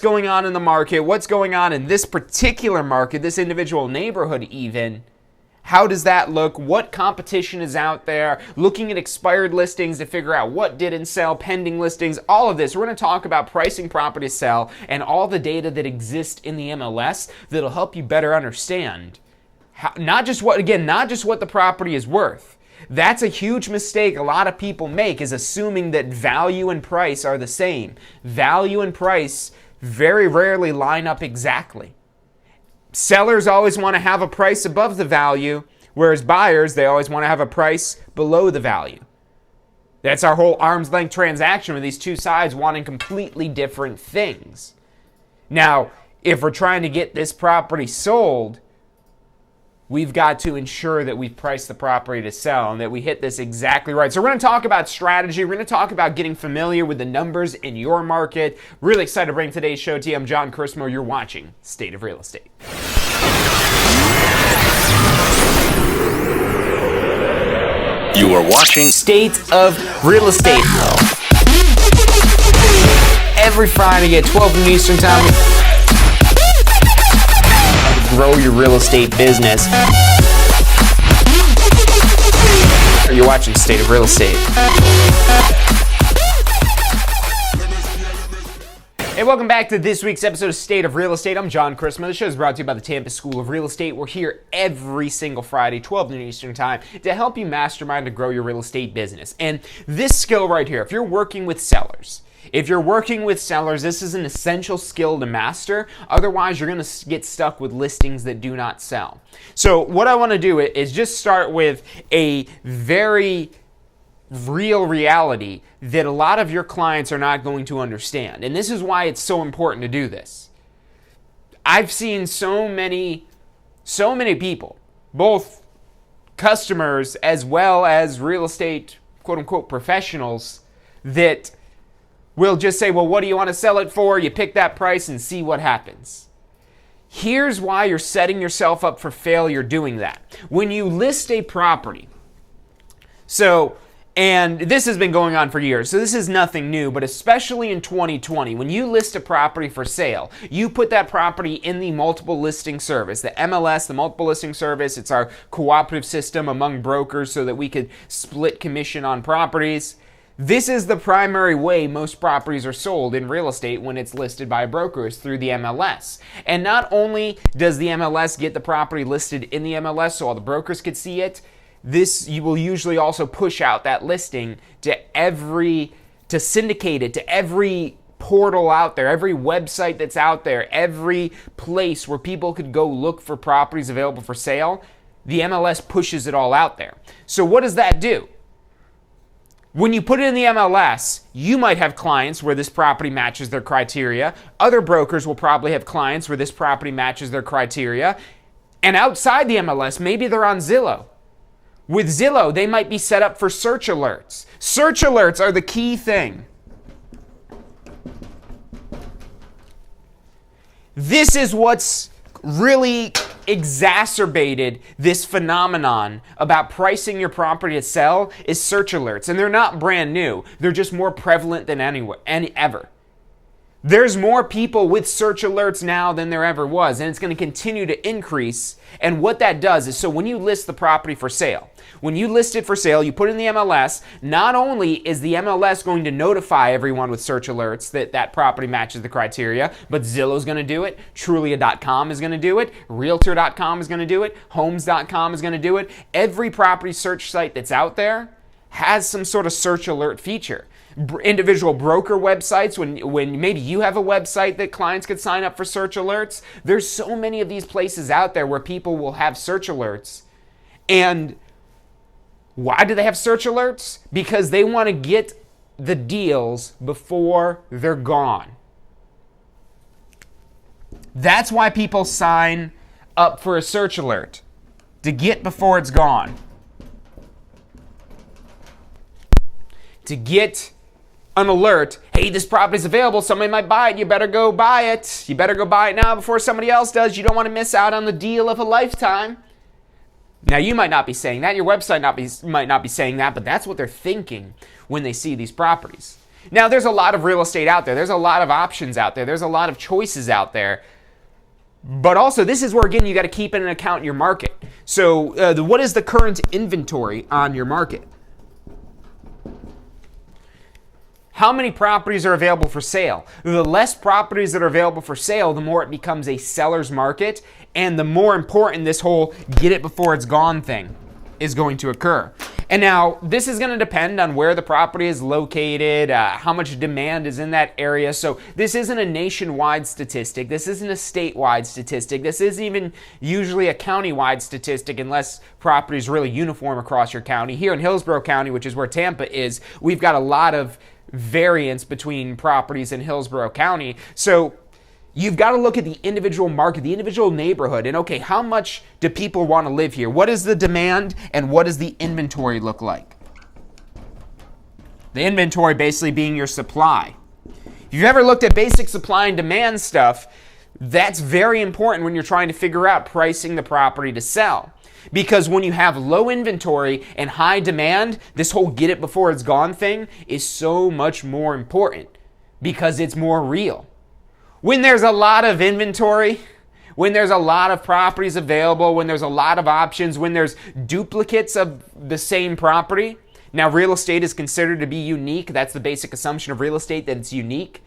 going on in the market, what's going on in this particular market, this individual neighborhood even. How does that look? What competition is out there? Looking at expired listings to figure out what didn't sell, pending listings, all of this. We're going to talk about pricing property to sell and all the data that exists in the MLS that'll help you better understand not just what the property is worth. That's a huge mistake a lot of people make, is assuming that value and price are the same. Value and price very rarely line up exactly. Sellers always want to have a price above the value, whereas buyers, they always want to have a price below the value. That's our whole arm's length transaction with these two sides wanting completely different things. Now, if we're trying to get this property sold, we've got to ensure that we've priced the property to sell and that we hit this exactly right. So we're going to talk about strategy. We're going to talk about getting familiar with the numbers in your market. Really excited to bring today's show to you. I'm John Chrismo. You're watching State of Real Estate. You are watching State of Real Estate. Every Friday at 12 noon Eastern Time. Grow your real estate business. You're watching State of Real Estate. Hey, welcome back to this week's episode of State of Real Estate. I'm John Chrismo. The show is brought to you by the Tampa School of Real Estate. We're here every single Friday, 12 noon Eastern Time, to help you mastermind to grow your real estate business. And this skill right here, if you're working with sellers, this is an essential skill to master. Otherwise, you're going to get stuck with listings that do not sell. So what I want to do is just start with a very real reality that a lot of your clients are not going to understand. And this is why it's so important to do this. I've seen so many people, both customers as well as real estate, quote unquote, professionals, that will just say, well, what do you want to sell it for? You pick that price and see what happens. Here's why you're setting yourself up for failure doing that. When you list a property, and this has been going on for years, so this is nothing new, but especially in 2020, when you list a property for sale, you put that property in the multiple listing service, the MLS, the multiple listing service. It's our cooperative system among brokers so that we could split commission on properties. This is the primary way most properties are sold in real estate when it's listed by a broker, is through the MLS. And not only does the MLS get the property listed in the MLS so all the brokers could see it, you will usually also push out that listing to syndicate it to every portal out there, every website that's out there, every place where people could go look for properties available for sale. The MLS pushes it all out there. So what does that do? When you put it in the MLS, you might have clients where this property matches their criteria. Other brokers will probably have clients where this property matches their criteria. And outside the MLS, maybe they're on Zillow. With Zillow, they might be set up for search alerts. Search alerts are the key thing. This is what's really exacerbated this phenomenon about pricing your property to sell, is search alerts. And they're not brand new. They're just more prevalent than ever. There's more people with search alerts now than there ever was, and it's going to continue to increase. And what that does is, so when you list the property for sale, when you list it for sale, you put it in the MLS, not only is the MLS going to notify everyone with search alerts that that property matches the criteria, but Zillow's going to do it, Trulia.com is going to do it, Realtor.com is going to do it, Homes.com is going to do it. Every property search site that's out there has some sort of search alert feature. Individual broker websites, when maybe you have a website that clients could sign up for search alerts, there's so many of these places out there where people will have search alerts. And why do they have search alerts? Because they want to get the deals before they're gone. That's why people sign up for a search alert, to get before it's gone. To get an alert, hey, this property's available, somebody might buy it, you better go buy it. You better go buy it now before somebody else does. You don't want to miss out on the deal of a lifetime. Now, you might not be saying that, your website might not be saying that, but that's what they're thinking when they see these properties. Now, there's a lot of real estate out there. There's a lot of options out there. There's a lot of choices out there. But also, this is where, again, you got to keep in account your market. So what is the current inventory on your market? How many properties are available for sale? The less properties that are available for sale, the more it becomes a seller's market, and the more important this whole get it before it's gone thing is going to occur. And now, this is going to depend on where the property is located, how much demand is in that area. So this isn't a nationwide statistic. This isn't a statewide statistic. This isn't even usually a county-wide statistic unless property is really uniform across your county. Here in Hillsborough County, which is where Tampa is, we've got a lot of variance between properties in Hillsborough County. So you've got to look at the individual market, the individual neighborhood, and okay, how much do people want to live here? What is the demand and what does the inventory look like? The inventory basically being your supply. If you've ever looked at basic supply and demand stuff, that's very important when you're trying to figure out pricing the property to sell. Because when you have low inventory and high demand, this whole get it before it's gone thing is so much more important because it's more real. When there's a lot of inventory, when there's a lot of properties available, when there's a lot of options, when there's duplicates of the same property, now real estate is considered to be unique. That's the basic assumption of real estate, that it's unique.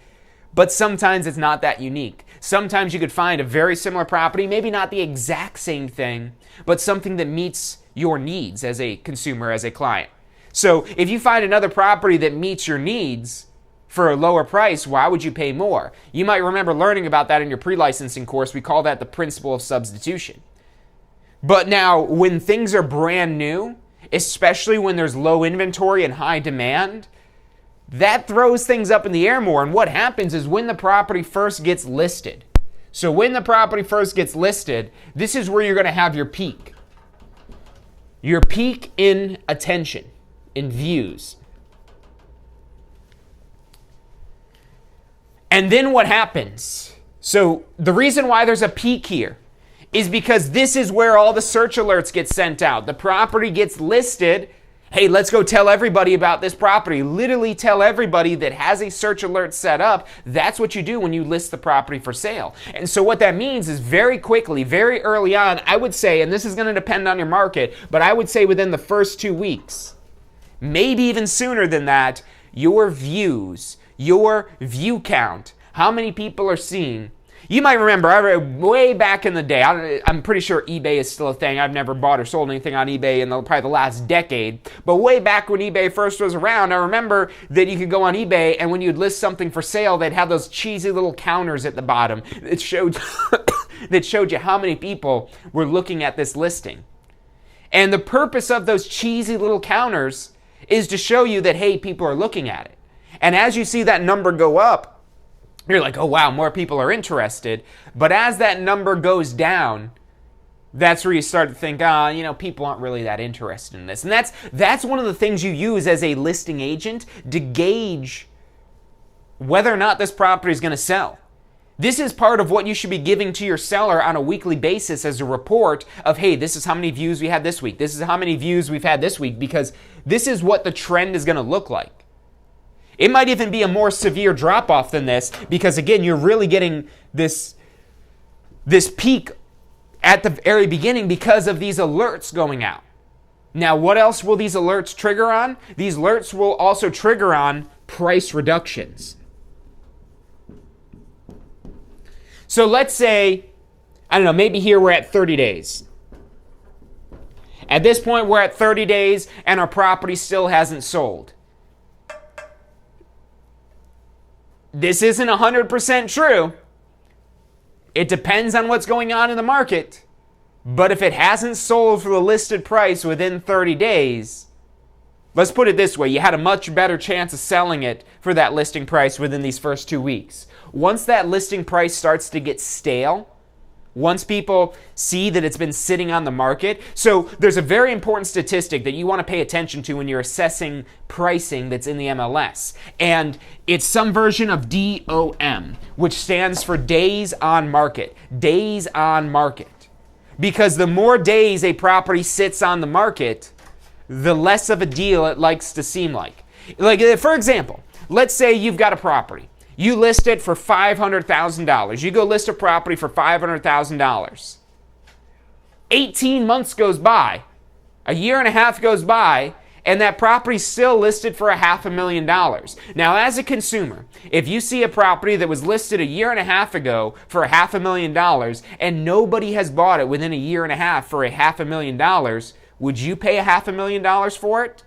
But sometimes it's not that unique. Sometimes you could find a very similar property, maybe not the exact same thing, but something that meets your needs as a consumer, as a client. So if you find another property that meets your needs for a lower price, why would you pay more? You might remember learning about that in your pre-licensing course. We call that the principle of substitution. But now, when things are brand new, especially when there's low inventory and high demand, that throws things up in the air more. And what happens is when the property first gets listed. So when the property first gets listed, this is where you're going to have your peak. Your peak in attention, in views. And then what happens? So the reason why there's a peak here is because this is where all the search alerts get sent out. The property gets listed. Hey, let's go tell everybody about this property. Literally tell everybody that has a search alert set up. That's what you do when you list the property for sale. And so what that means is very quickly, very early on, I would say, and this is going to depend on your market, but I would say within the first 2 weeks, maybe even sooner than that, your views, your view count, how many people are seeing. You might remember, way back in the day, I'm pretty sure eBay is still a thing. I've never bought or sold anything on eBay in probably the last decade. But way back when eBay first was around, I remember that you could go on eBay, and when you'd list something for sale, they'd have those cheesy little counters at the bottom that showed, that showed you how many people were looking at this listing. And the purpose of those cheesy little counters is to show you that, hey, people are looking at it. And as you see that number go up, you're like, oh wow, more people are interested. But as that number goes down, that's where you start to think, people aren't really that interested in this. And that's one of the things you use as a listing agent to gauge whether or not this property is going to sell. This is part of what you should be giving to your seller on a weekly basis as a report of, hey, this is how many views we had this week. This is how many views we've had this week, because this is what the trend is going to look like. It might even be a more severe drop-off than this because, again, you're really getting this peak at the very beginning because of these alerts going out. Now, what else will these alerts trigger on? These alerts will also trigger on price reductions. So let's say, maybe here we're at 30 days. At this point, we're at 30 days and our property still hasn't sold. This isn't 100% true. It depends on what's going on in the market. But if it hasn't sold for the listed price within 30 days, let's put it this way, you had a much better chance of selling it for that listing price within these first 2 weeks. Once that listing price starts to get stale, once people see that it's been sitting on the market. So there's a very important statistic that you want to pay attention to when you're assessing pricing that's in the MLS. And it's some version of DOM, which stands for days on market. Days on market. Because the more days a property sits on the market, the less of a deal it likes to seem like. Like, for example, let's say you've got a property. You list it for $500,000. You go list a property for $500,000. 18 months goes by. A year and a half goes by, and that property's still listed for $500,000. Now, as a consumer, if you see a property that was listed a year and a half ago for $500,000 and nobody has bought it within a year and a half for $500,000, would you pay $500,000 for it?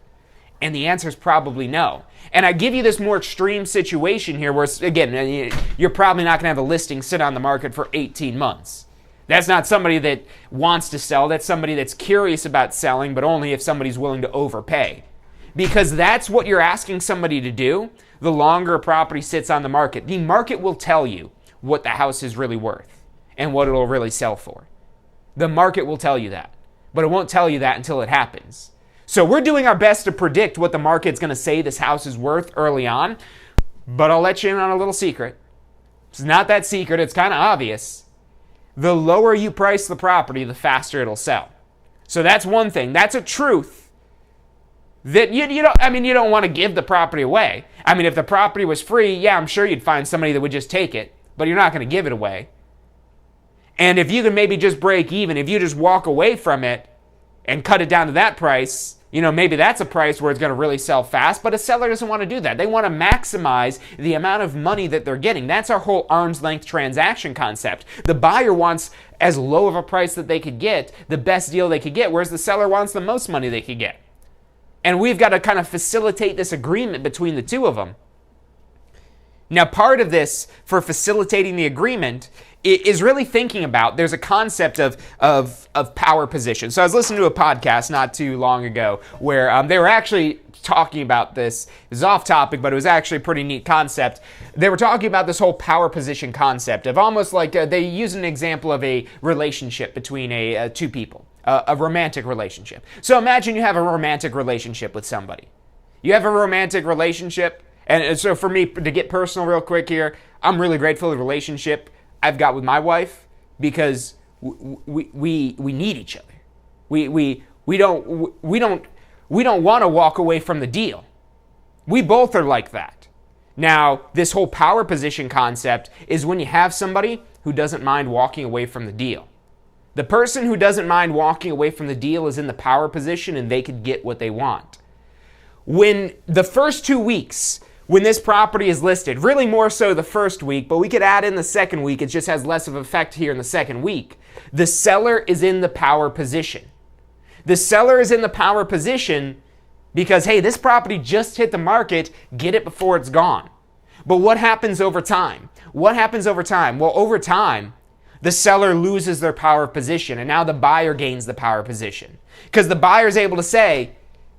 And the answer is probably no. And I give you this more extreme situation here where, again, you're probably not going to have a listing sit on the market for 18 months. That's not somebody that wants to sell. That's somebody that's curious about selling, but only if somebody's willing to overpay. Because that's what you're asking somebody to do the longer a property sits on the market. The market will tell you what the house is really worth and what it'll really sell for. The market will tell you that, but it won't tell you that until it happens. So we're doing our best to predict what the market's going to say this house is worth early on, but I'll let you in on a little secret. It's not that secret, it's kind of obvious. The lower you price the property, the faster it'll sell. So that's one thing. That's a truth that you don't want to give the property away. I mean, if the property was free, yeah, I'm sure you'd find somebody that would just take it, but you're not going to give it away. And if you can maybe just break even, if you just walk away from it and cut it down to that price, maybe that's a price where it's going to really sell fast, but a seller doesn't want to do that. They want to maximize the amount of money that they're getting. That's our whole arm's length transaction concept. The buyer wants as low of a price that they could get, the best deal they could get, whereas the seller wants the most money they could get. And we've got to kind of facilitate this agreement between the two of them. Now, part of this for facilitating the agreement is really thinking about, there's a concept of power position. So I was listening to a podcast not too long ago where they were actually talking about this. It was off topic, but it was actually a pretty neat concept. They were talking about this whole power position concept of almost like they use an example of a relationship between two people, a romantic relationship. So imagine you have a romantic relationship with somebody. You have a romantic relationship, and so for me, to get personal real quick here, I'm really grateful for the relationship I've got with my wife because we need each other. We don't want to walk away from the deal. We both are like that. Now, this whole power position concept is when you have somebody who doesn't mind walking away from the deal. The person who doesn't mind walking away from the deal is in the power position and they could get what they want. When the first 2 weeks, when this property is listed, really more so the first week, but we could add in the second week, it just has less of an effect here in the second week, the seller is in the power position. The seller is in the power position because, hey, this property just hit the market, get it before it's gone. But what happens over time? What happens over time? Well, over time, the seller loses their power position, and now the buyer gains the power position. Because the buyer is able to say,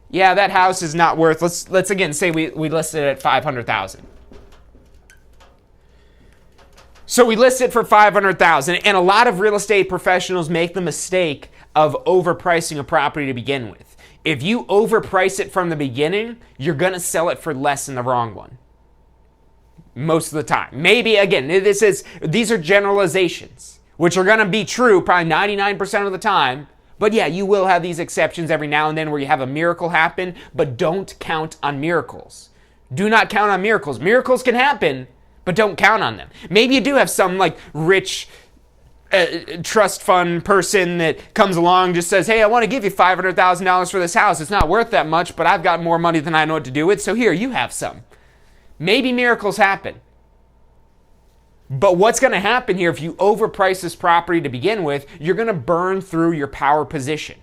yeah, that house is not worth, let's again say we listed it at $500,000. So we list it for $500,000, and a lot of real estate professionals make the mistake of overpricing a property to begin with. If you overprice it from the beginning, you're going to sell it for less than the wrong one. Most of the time. Maybe, again, these are generalizations, which are going to be true probably 99% of the time. But yeah, you will have these exceptions every now and then where you have a miracle happen, but don't count on miracles. Do not count on miracles. Miracles can happen, but don't count on them. Maybe you do have some like rich trust fund person that comes along, just says, hey, I want to give you $500,000 for this house. It's not worth that much, but I've got more money than I know what to do with, so here, you have some. Maybe miracles happen. But what's going to happen here if you overprice this property to begin with, you're going to burn through your power position.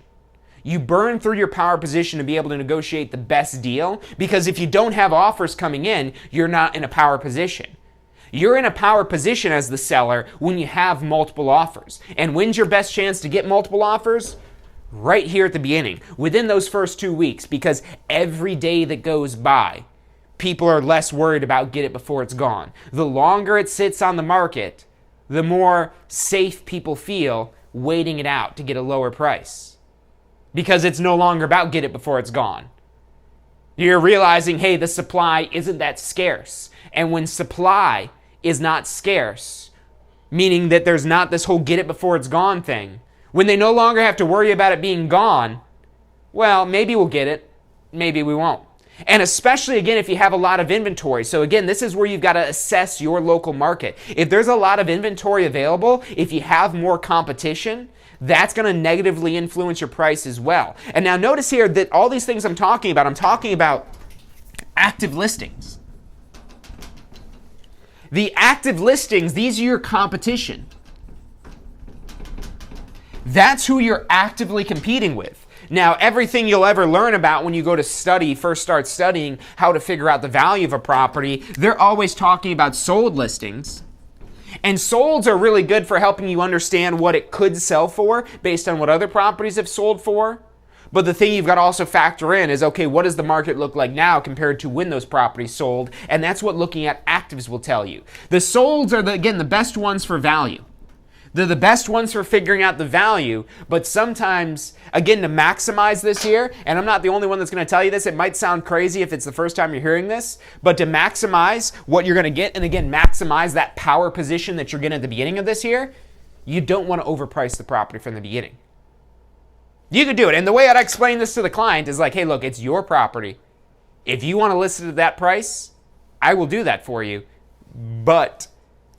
You burn through your power position to be able to negotiate the best deal because if you don't have offers coming in, you're not in a power position. You're in a power position as the seller when you have multiple offers. And when's your best chance to get multiple offers? Right here at the beginning, within those first 2 weeks, because every day that goes by, people are less worried about get it before it's gone. The longer it sits on the market, the more safe people feel waiting it out to get a lower price. Because it's no longer about get it before it's gone. You're realizing, hey, the supply isn't that scarce. And when supply is not scarce, meaning that there's not this whole get it before it's gone thing, when they no longer have to worry about it being gone, well, maybe we'll get it, maybe we won't. And especially, again, if you have a lot of inventory. So again, this is where you've got to assess your local market. If there's a lot of inventory available, if you have more competition, that's going to negatively influence your price as well. And now notice here that all these things I'm talking about active listings. The active listings, these are your competition. That's who you're actively competing with. Now, everything you'll ever learn about when you go to first start studying how to figure out the value of a property, they're always talking about sold listings. And solds are really good for helping you understand what it could sell for based on what other properties have sold for. But the thing you've got to also factor in is, okay, what does the market look like now compared to when those properties sold? And that's what looking at actives will tell you. The solds are, again, the best ones for value. They're the best ones for figuring out the value, but sometimes, again, to maximize this here, and I'm not the only one that's going to tell you this, it might sound crazy if it's the first time you're hearing this, but to maximize what you're going to get, and again, maximize that power position that you're getting at the beginning of this here, you don't want to overprice the property from the beginning. You could do it, and the way I'd explain this to the client is like, hey, look, it's your property. If you want to list it at that price, I will do that for you, but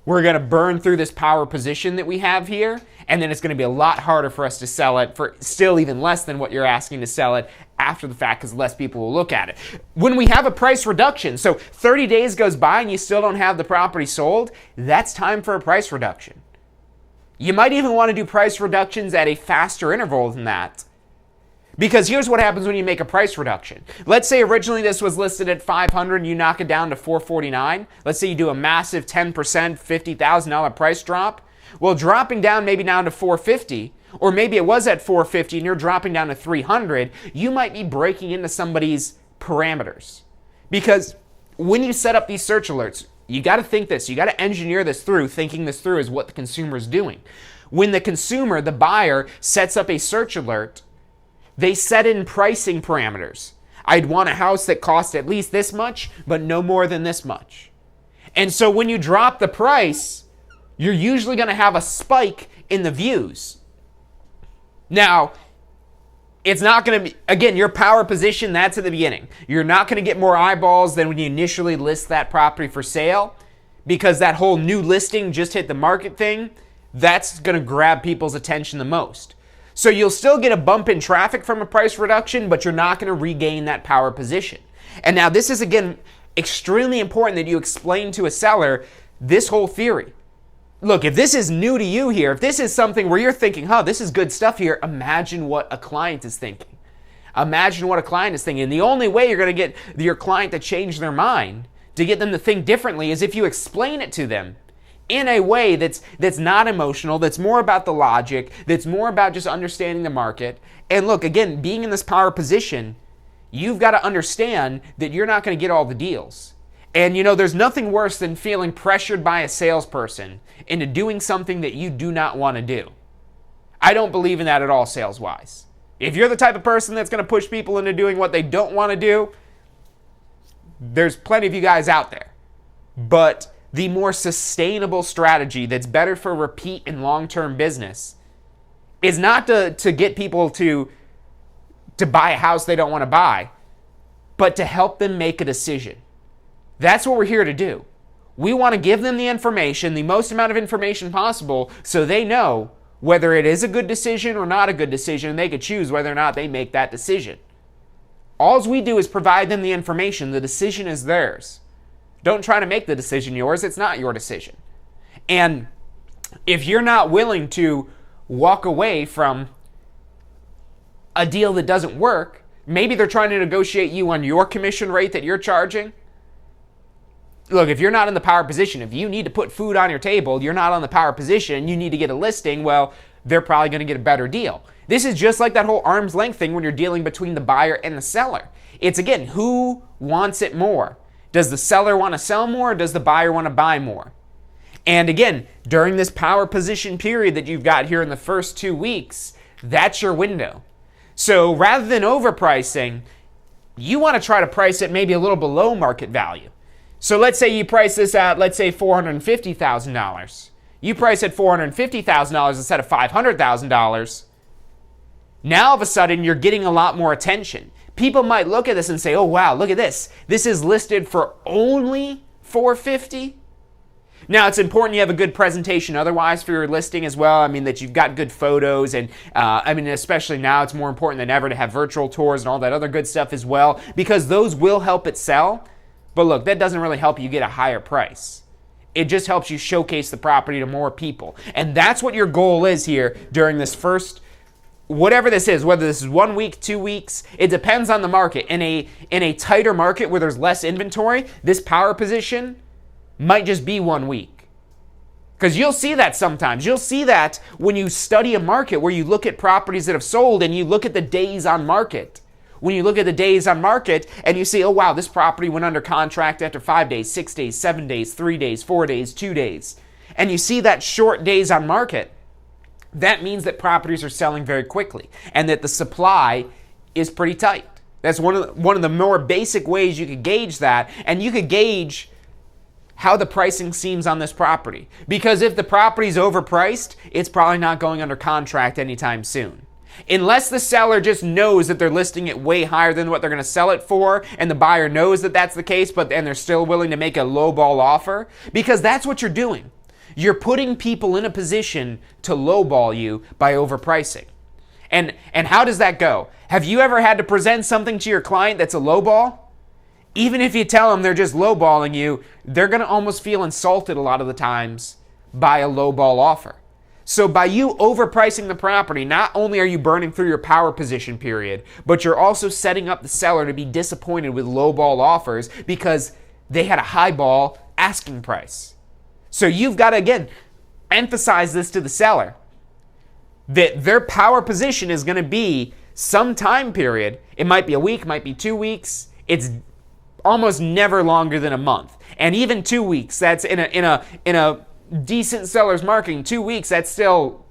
we're going to burn through this power position that we have here, and then it's going to be a lot harder for us to sell it for still even less than what you're asking to sell it after the fact because less people will look at it. When we have a price reduction, so 30 days goes by and you still don't have the property sold, that's time for a price reduction. You might even want to do price reductions at a faster interval than that. Because here's what happens when you make a price reduction. Let's say originally this was listed at $500 and you knock it down to $449. Let's say you do a massive 10%, $50,000 price drop. Well, dropping down maybe down to $450, or maybe it was at $450 and you're dropping down to $300, you might be breaking into somebody's parameters. Because when you set up these search alerts, you got to think this. You got to engineer this through, thinking this through is what the consumer is doing. When the consumer, the buyer, sets up a search alert, they set in pricing parameters. I'd want a house that costs at least this much, but no more than this much. And so when you drop the price, you're usually going to have a spike in the views. Now, it's not going to be, again, your power position, that's at the beginning. You're not going to get more eyeballs than when you initially list that property for sale, because that whole new listing just hit the market thing, that's going to grab people's attention the most. So you'll still get a bump in traffic from a price reduction, but you're not going to regain that power position. And now this is, again, extremely important that you explain to a seller this whole theory. Look, if this is new to you here, if this is something where you're thinking, this is good stuff here, imagine what a client is thinking. Imagine what a client is thinking. And the only way you're going to get your client to change their mind, to get them to think differently, is if you explain it to them in a way that's not emotional, that's more about the logic, that's more about just understanding the market. And look, again, being in this power position, you've got to understand that you're not going to get all the deals. And there's nothing worse than feeling pressured by a salesperson into doing something that you do not want to do. I don't believe in that at all sales-wise. If you're the type of person that's going to push people into doing what they don't want to do, there's plenty of you guys out there. But the more sustainable strategy that's better for repeat and long-term business is not to get people to buy a house they don't want to buy, but to help them make a decision. That's what we're here to do. We want to give them the information, the most amount of information possible, so they know whether it is a good decision or not a good decision, and they could choose whether or not they make that decision. All we do is provide them the information. The decision is theirs. Don't try to make the decision yours. It's not your decision. And if you're not willing to walk away from a deal that doesn't work, maybe they're trying to negotiate you on your commission rate that you're charging. Look, if you're not in the power position, if you need to put food on your table, you're not on the power position, you need to get a listing, well, they're probably going to get a better deal. This is just like that whole arm's length thing when you're dealing between the buyer and the seller. It's, again, who wants it more? Does the seller want to sell more, or does the buyer want to buy more? And again, during this power position period that you've got here in the first 2 weeks, that's your window. So rather than overpricing, you want to try to price it maybe a little below market value. So let's say you price this at, let's say, $450,000. You price at $450,000 instead of $500,000. Now all of a sudden you're getting a lot more attention. people might look at this and say, oh wow, look at this. This is listed for only $450. Now, it's important you have a good presentation otherwise for your listing as well. I mean, that you've got good photos, and especially now, it's more important than ever to have virtual tours and all that other good stuff as well, because those will help it sell. But look, that doesn't really help you get a higher price. It just helps you showcase the property to more people. And that's what your goal is here during this first, whatever this is, whether this is 1 week, 2 weeks, it depends on the market. In a tighter market where there's less inventory, this power position might just be 1 week. Because you'll see that sometimes. You'll see that when you study a market where you look at properties that have sold and you look at the days on market. When you look at the days on market and you see, oh wow, this property went under contract after 5 days, 6 days, 7 days, 3 days, 4 days, 2 days. And you see that short days on market, that means that properties are selling very quickly and that the supply is pretty tight. That's one of the more basic ways you could gauge that. And you could gauge how the pricing seems on this property. Because if the property's overpriced, it's probably not going under contract anytime soon. Unless the seller just knows that they're listing it way higher than what they're going to sell it for, and the buyer knows that that's the case, and they're still willing to make a lowball offer, because that's what you're doing. You're putting people in a position to lowball you by overpricing. And how does that go? Have you ever had to present something to your client that's a lowball? Even if you tell them they're just lowballing you, they're going to almost feel insulted a lot of the times by a lowball offer. So by you overpricing the property, not only are you burning through your power position period, but you're also setting up the seller to be disappointed with lowball offers because they had a highball asking price. So you've got to, again, emphasize this to the seller, that their power position is going to be some time period. It might be a week, might be 2 weeks. It's almost never longer than a month. And even 2 weeks, that's in a decent seller's marketing, 2 weeks, that's still,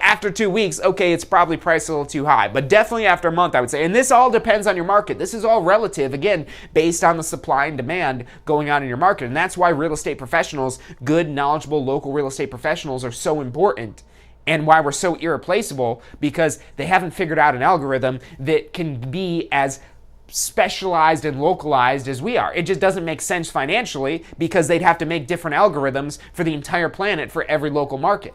after 2 weeks, okay, it's probably priced a little too high. But definitely after a month, I would say. And this all depends on your market. This is all relative, again, based on the supply and demand going on in your market. And that's why real estate professionals, good, knowledgeable, local real estate professionals are so important. And why we're so irreplaceable, because they haven't figured out an algorithm that can be as specialized and localized as we are. It just doesn't make sense financially because they'd have to make different algorithms for the entire planet for every local market.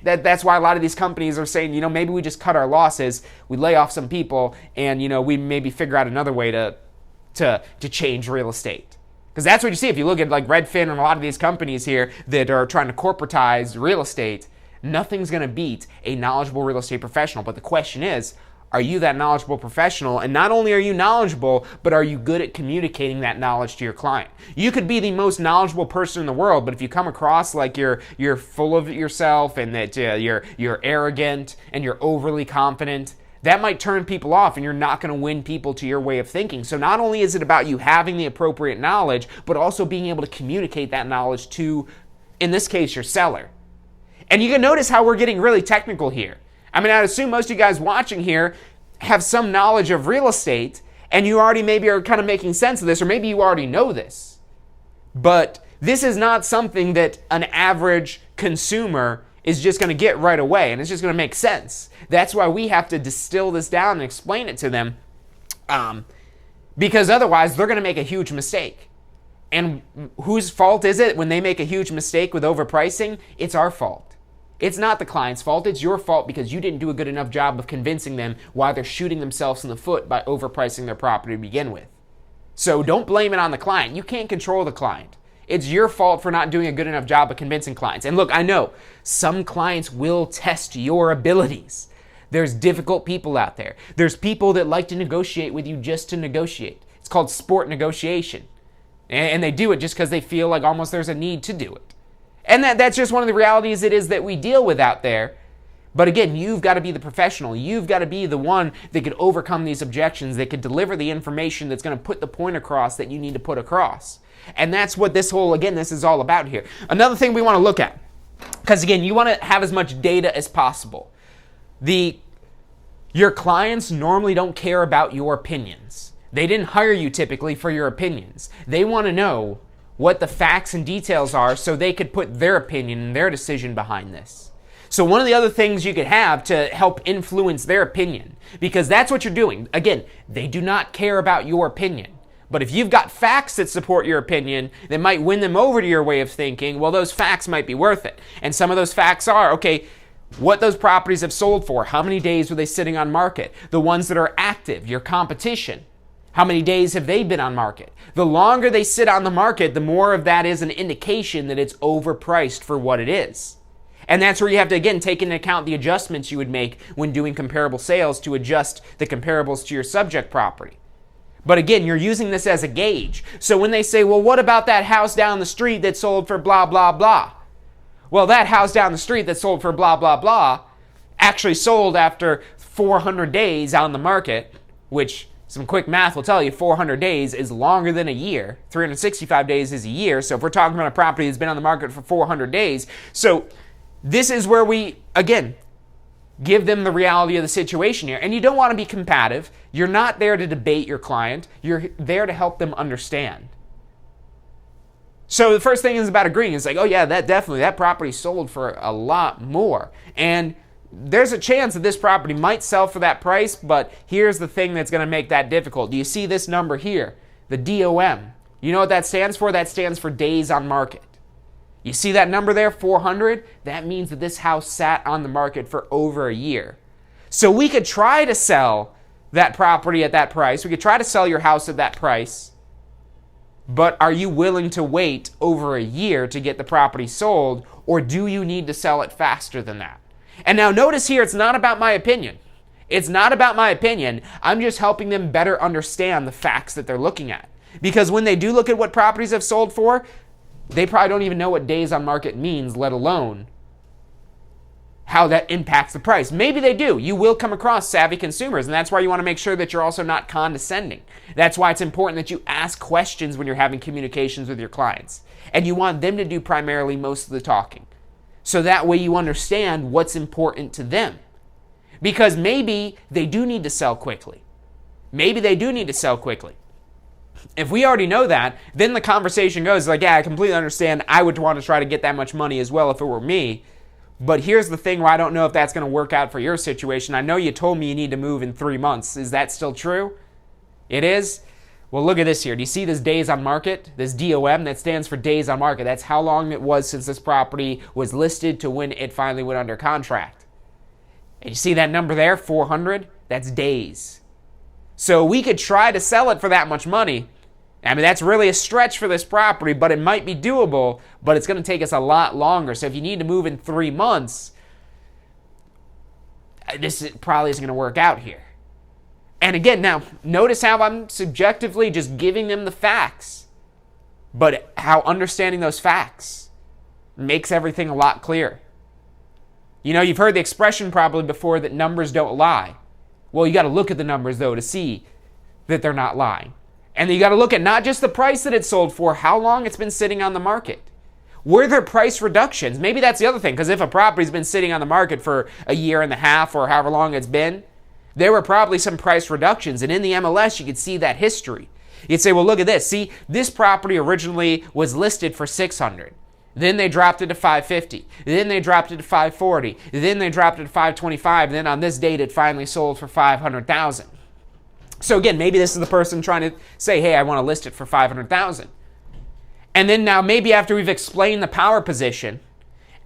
That's why a lot of these companies are saying, maybe we just cut our losses, we lay off some people, and we maybe figure out another way to change real estate. Because that's what you see if you look at like Redfin and a lot of these companies here that are trying to corporatize real estate. Nothing's going to beat a knowledgeable real estate professional. But the question is, are you that knowledgeable professional? And not only are you knowledgeable, but are you good at communicating that knowledge to your client? You could be the most knowledgeable person in the world, but if you come across like you're full of yourself and that you're arrogant and you're overly confident, that might turn people off and you're not going to win people to your way of thinking. So not only is it about you having the appropriate knowledge, but also being able to communicate that knowledge to, in this case, your seller. And you can notice how we're getting really technical here. I mean, I'd assume most of you guys watching here have some knowledge of real estate and you already maybe are kind of making sense of this, or maybe you already know this. But this is not something that an average consumer is just going to get right away and it's just going to make sense. That's why we have to distill this down and explain it to them, because otherwise they're going to make a huge mistake. And whose fault is it when they make a huge mistake with overpricing? It's our fault. It's not the client's fault, it's your fault because you didn't do a good enough job of convincing them why they're shooting themselves in the foot by overpricing their property to begin with. So don't blame it on the client. You can't control the client. It's your fault for not doing a good enough job of convincing clients. And look, I know some clients will test your abilities. There's difficult people out there. There's people that like to negotiate with you just to negotiate. It's called sport negotiation. And they do it just because they feel like almost there's a need to do it. And that's just one of the realities it is that we deal with out there. But again, you've got to be the professional. You've got to be the one that could overcome these objections, that could deliver the information that's going to put the point across that you need to put across. And that's what this is all about here. Another thing we want to look at, because again, you want to have as much data as possible. Your clients normally don't care about your opinions. They didn't hire you typically for your opinions. They want to know what the facts and details are so they could put their opinion and their decision behind this. So one of the other things you could have to help influence their opinion, because that's what you're doing. Again, they do not care about your opinion. But if you've got facts that support your opinion that might win them over to your way of thinking, well, those facts might be worth it. And some of those facts are, okay, what those properties have sold for, how many days were they sitting on market, the ones that are active, your competition, how many days have they been on market? The longer they sit on the market, the more of that is an indication that it's overpriced for what it is. And that's where you have to, again, take into account the adjustments you would make when doing comparable sales to adjust the comparables to your subject property. But again, you're using this as a gauge. So when they say, well, what about that house down the street that sold for blah, blah, blah? Well, that house down the street that sold for blah, blah, blah actually sold after 400 days on the market, which some quick math will tell you 400 days is longer than a year. 365 days is a year. So if we're talking about a property that's been on the market for 400 days, so this is where we, again, give them the reality of the situation here. And you don't want to be combative. You're not there to debate your client. You're there to help them understand. So the first thing is about agreeing. It's like, oh yeah, that property sold for a lot more. And there's a chance that this property might sell for that price, but here's the thing that's going to make that difficult. Do you see this number here? The DOM. You know what that stands for? That stands for days on market. You see that number there, 400? That means that this house sat on the market for over a year. So we could try to sell that property at that price. We could try to sell your house at that price. But are you willing to wait over a year to get the property sold, or do you need to sell it faster than that? And now notice here, it's not about my opinion. It's not about my opinion. I'm just helping them better understand the facts that they're looking at. Because when they do look at what properties have sold for, they probably don't even know what days on market means, let alone how that impacts the price. Maybe they do. You will come across savvy consumers, and that's why you want to make sure that you're also not condescending. That's why it's important that you ask questions when you're having communications with your clients. And you want them to do primarily most of the talking. So that way you understand what's important to them. Because maybe they do need to sell quickly. Maybe they do need to sell quickly. If we already know that, then the conversation goes like, yeah, I completely understand. I would want to try to get that much money as well if it were me. But here's the thing where I don't know if that's going to work out for your situation. I know you told me you need to move in 3 months. Is that still true? It is? Well, look at this here. Do you see this days on market? This DOM, that stands for days on market. That's how long it was since this property was listed to when it finally went under contract. And you see that number there, 400? That's days. So we could try to sell it for that much money. I mean, that's really a stretch for this property, but it might be doable, but it's going to take us a lot longer. So if you need to move in 3 months, this probably isn't going to work out here. And again, now, notice how I'm subjectively just giving them the facts, but how understanding those facts makes everything a lot clearer. You know, you've heard the expression probably before that numbers don't lie. Well, you got to look at the numbers, though, to see that they're not lying. And then you got to look at not just the price that it sold for, how long it's been sitting on the market. Were there price reductions? Maybe that's the other thing, because if a property's been sitting on the market for a year and a half or however long it's been, there were probably some price reductions. And in the MLS, you could see that history. You'd say, well, look at this. See, this property originally was listed for $600. Then they dropped it to $550. Then they dropped it to $540. Then they dropped it to $525. And then on this date, it finally sold for $500,000. So again, maybe this is the person trying to say, hey, I want to list it for $500,000. And then now maybe after we've explained the power position,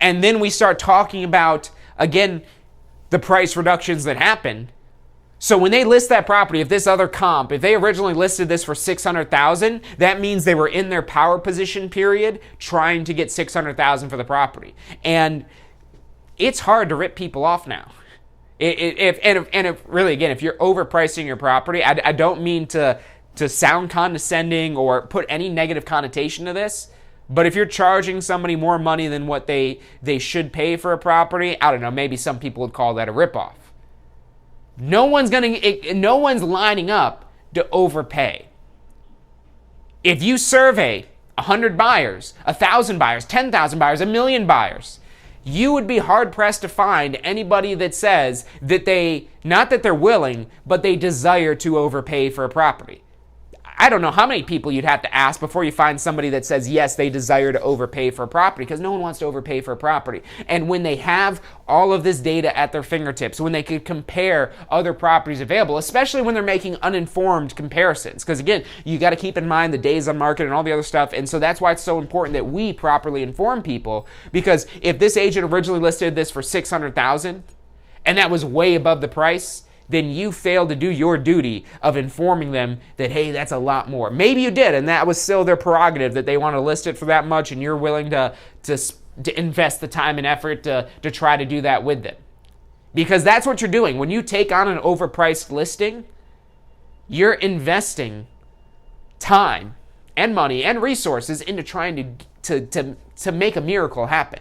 and then we start talking about, again, the price reductions that happen. So when they list that property, if this other comp, if they originally listed this for $600,000, that means they were in their power position period trying to get $600,000 for the property. And it's hard to rip people off now. If really, again, if you're overpricing your property, I don't mean to sound condescending or put any negative connotation to this, but if you're charging somebody more money than what they should pay for a property, I don't know, maybe some people would call that a ripoff. No one's lining up to overpay. If you survey 100 buyers, 1,000 buyers, 10,000 buyers, 1,000,000 buyers, you would be hard-pressed to find anybody that says that not that they're willing, but they desire to overpay for a property. I don't know how many people you'd have to ask before you find somebody that says, yes, they desire to overpay for a property, because no one wants to overpay for a property. And when they have all of this data at their fingertips, when they could compare other properties available, especially when they're making uninformed comparisons, because again, you got to keep in mind the days on market and all the other stuff. And so that's why it's so important that we properly inform people, because if this agent originally listed this for $600,000 and that was way above the price, then you failed to do your duty of informing them that, hey, that's a lot more. Maybe you did, and that was still their prerogative, that they want to list it for that much, and you're willing to invest the time and effort to try to do that with them. Because that's what you're doing. When you take on an overpriced listing, you're investing time and money and resources into trying to make a miracle happen.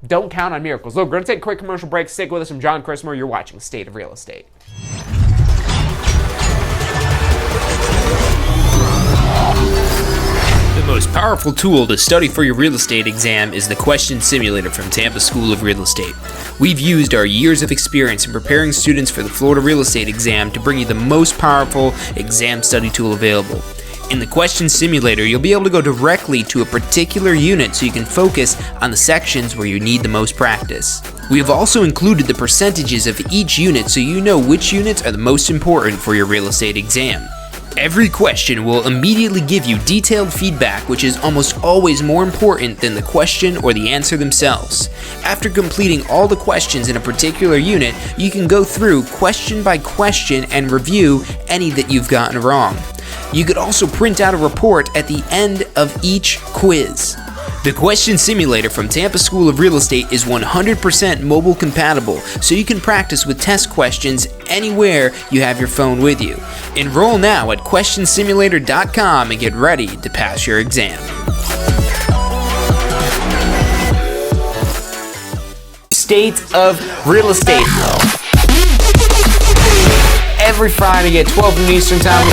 Don't count on miracles. Look, we're going to take a quick commercial break. Stick with us. I'm John Christmer. You're watching State of Real Estate. The most powerful tool to study for your real estate exam is the Question Simulator from Tampa School of Real Estate. We've used our years of experience in preparing students for the Florida real estate exam to bring you the most powerful exam study tool available. In the Question Simulator, you'll be able to go directly to a particular unit so you can focus on the sections where you need the most practice. We have also included the percentages of each unit so you know which units are the most important for your real estate exam. Every question will immediately give you detailed feedback, which is almost always more important than the question or the answer themselves. After completing all the questions in a particular unit, you can go through question by question and review any that you've gotten wrong. You could also print out a report at the end of each quiz. The Question Simulator from Tampa School of Real Estate is 100% mobile compatible, so you can practice with test questions anywhere you have your phone with you. Enroll now at questionsimulator.com and get ready to pass your exam. State of Real Estate. Every Friday at 12 noon Eastern Time.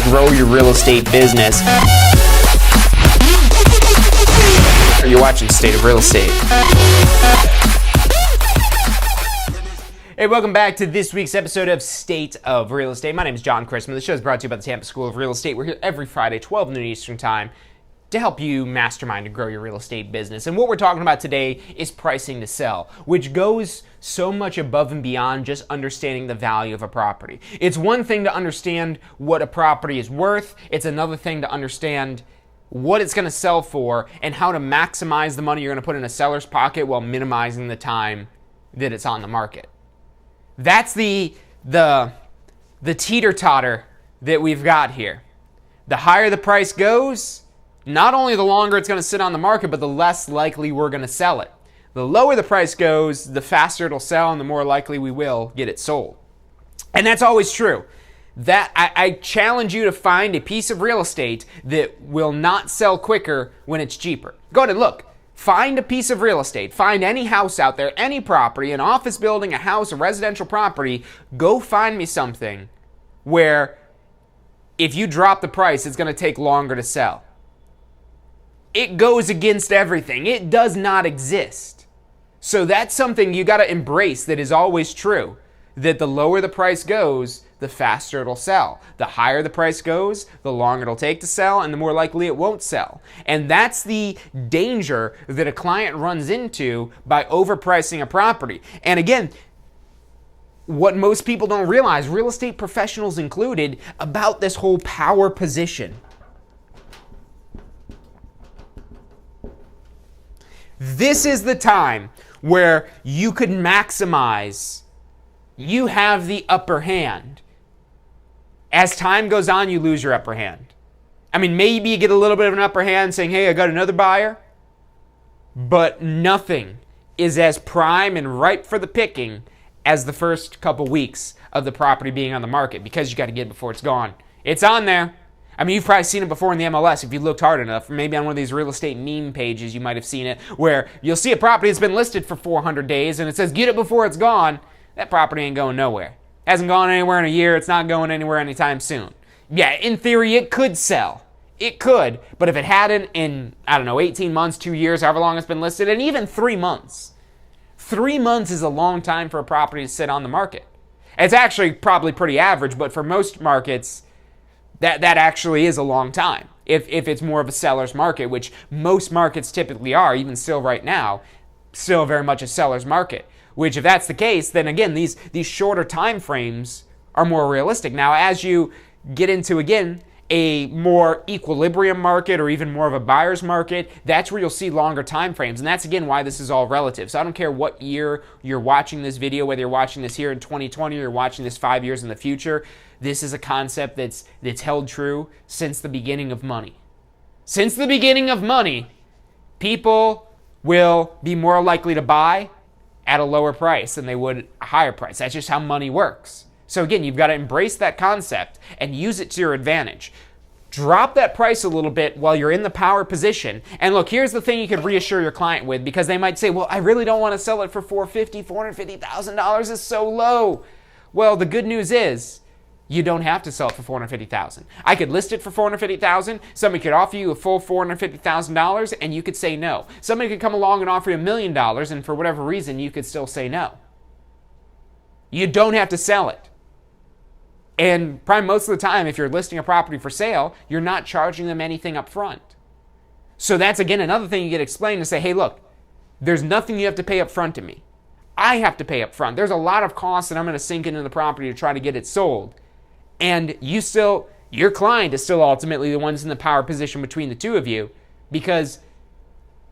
Grow your real estate business. You're watching State of Real Estate. Hey, welcome back to this week's episode of State of Real Estate. My name is John Christman. The show is brought to you by the Tampa School of Real Estate. We're here every Friday, 12 noon Eastern Time, to help you mastermind and grow your real estate business. And what we're talking about today is pricing to sell, which goes so much above and beyond just understanding the value of a property. It's one thing to understand what a property is worth. It's another thing to understand what it's going to sell for and how to maximize the money you're going to put in a seller's pocket while minimizing the time that it's on the market. That's the teeter-totter that we've got here. The higher the price goes, not only the longer it's going to sit on the market, but the less likely we're going to sell it. The lower the price goes, the faster it'll sell and the more likely we will get it sold. And that's always true. That I challenge you to find a piece of real estate that will not sell quicker when it's cheaper. Go ahead and look. Find a piece of real estate. Find any house out there, any property, an office building, a house, a residential property. Go find me something where if you drop the price, it's going to take longer to sell. It goes against everything. It does not exist. So that's something you got to embrace that is always true. That the lower the price goes, the faster it'll sell. The higher the price goes, the longer it'll take to sell, and the more likely it won't sell. And that's the danger that a client runs into by overpricing a property. And again, what most people don't realize, real estate professionals included, about this whole power position. This is the time where you could maximize. You have the upper hand. As time goes on, you lose your upper hand. I mean, maybe you get a little bit of an upper hand saying, hey, I got another buyer. But nothing is as prime and ripe for the picking as the first couple weeks of the property being on the market, because you got to get it before it's gone. It's on there. I mean, you've probably seen it before in the MLS if you looked hard enough. Maybe on one of these real estate meme pages, you might have seen it, where you'll see a property that's been listed for 400 days and it says, get it before it's gone. That property ain't going nowhere. Hasn't gone anywhere in a year. It's not going anywhere anytime soon. Yeah, in theory, it could sell. It could. But if it hadn't in, 18 months, 2 years, however long it's been listed, and even 3 months. 3 months is a long time for a property to sit on the market. It's actually probably pretty average, but for most markets, that actually is a long time. If it's more of a seller's market, which most markets typically are, even still right now, still very much a seller's market. Which, if that's the case, then again, these shorter time frames are more realistic. Now, as you get into, again, a more equilibrium market or even more of a buyer's market, that's where you'll see longer time frames. And that's, again, why this is all relative. So I don't care what year you're watching this video, whether you're watching this here in 2020 or you're watching this 5 years in the future, this is a concept that's held true since the beginning of money. Since the beginning of money, people will be more likely to buy at a lower price than they would a higher price. That's just how money works. So again, you've got to embrace that concept and use it to your advantage. Drop that price a little bit while you're in the power position. And look, here's the thing you could reassure your client with, because they might say, well, I really don't want to sell it for $450,000 is so low. Well, the good news is you don't have to sell it for $450,000. I could list it for $450,000. Somebody could offer you a full $450,000 and you could say no. Somebody could come along and offer you $1 million and for whatever reason you could still say no. You don't have to sell it. And probably most of the time, if you're listing a property for sale, you're not charging them anything up front. So that's, again, another thing you get explained to say, hey, look, there's nothing you have to pay up front to me. I have to pay up front. There's a lot of costs that I'm going to sink into the property to try to get it sold. And your client is still ultimately the ones in the power position between the two of you, because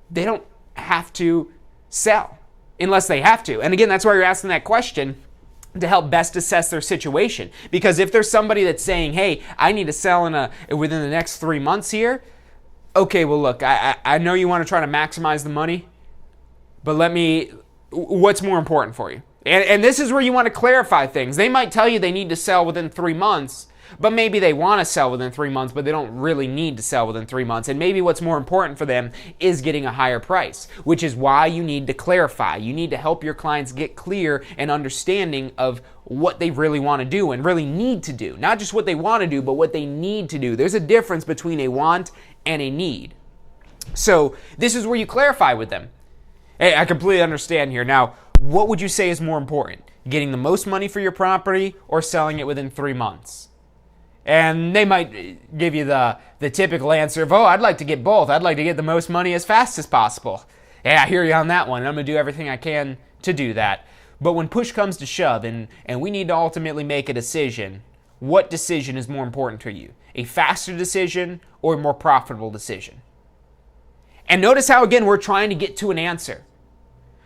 they don't have to sell unless they have to. And again, that's why you're asking that question, to help best assess their situation. Because if there's somebody that's saying, hey, I need to sell within the next 3 months here, okay, well, look, I know you want to try to maximize the money, but what's more important for you? And this is where you want to clarify things. They might tell you they need to sell within 3 months, but maybe they want to sell within 3 months, but they don't really need to sell within 3 months. And maybe what's more important for them is getting a higher price, which is why you need to clarify. You need to help your clients get clear and understanding of what they really want to do and really need to do. Not just what they want to do, but what they need to do. There's a difference between a want and a need. So this is where you clarify with them. Hey, I completely understand here. Now, what would you say is more important? Getting the most money for your property or selling it within 3 months? And they might give you the typical answer of, oh, I'd like to get both. I'd like to get the most money as fast as possible. Yeah, I hear you on that one. I'm going to do everything I can to do that. But when push comes to shove and we need to ultimately make a decision, what decision is more important to you? A faster decision or a more profitable decision? And notice how, again, we're trying to get to an answer.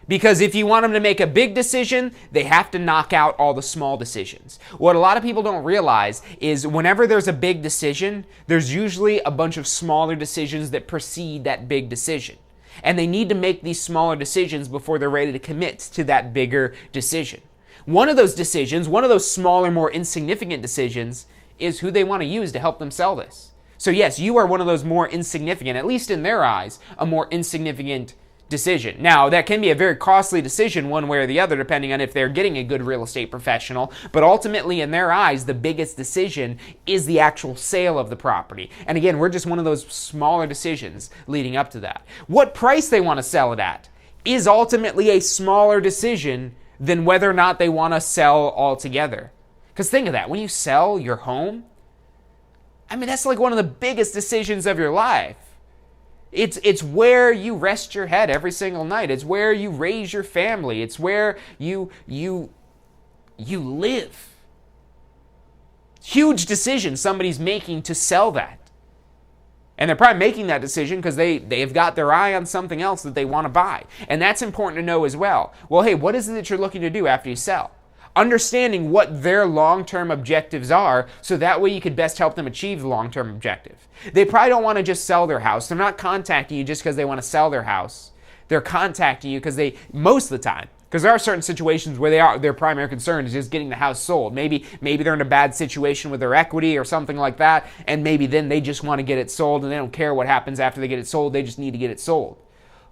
Because if you want them to make a big decision, they have to knock out all the small decisions. What a lot of people don't realize is whenever there's a big decision, there's usually a bunch of smaller decisions that precede that big decision. And they need to make these smaller decisions before they're ready to commit to that bigger decision. One of those decisions, one of those smaller, more insignificant decisions, is who they want to use to help them sell this. So yes, you are one of those more insignificant, at least in their eyes, a more insignificant decision. Now, that can be a very costly decision one way or the other, depending on if they're getting a good real estate professional. But ultimately, in their eyes, the biggest decision is the actual sale of the property. And again, we're just one of those smaller decisions leading up to that. What price they want to sell it at is ultimately a smaller decision than whether or not they want to sell altogether. Because think of that. When you sell your home, I mean, that's like one of the biggest decisions of your life. It's where you rest your head every single night. It's where you raise your family. It's where you live. Huge decision somebody's making to sell that. And they're probably making that decision because they've got their eye on something else that they want to buy. And that's important to know as well. Well, hey, what is it that you're looking to do after you sell? Understanding what their long-term objectives are, so that way you could best help them achieve the long-term objective. They probably don't want to just sell their house. They're not contacting you just because they want to sell their house. They're contacting you because most of the time, because there are certain situations where their primary concern is just getting the house sold. Maybe they're in a bad situation with their equity or something like that, and maybe then they just want to get it sold and they don't care what happens after they get it sold. They just need to get it sold.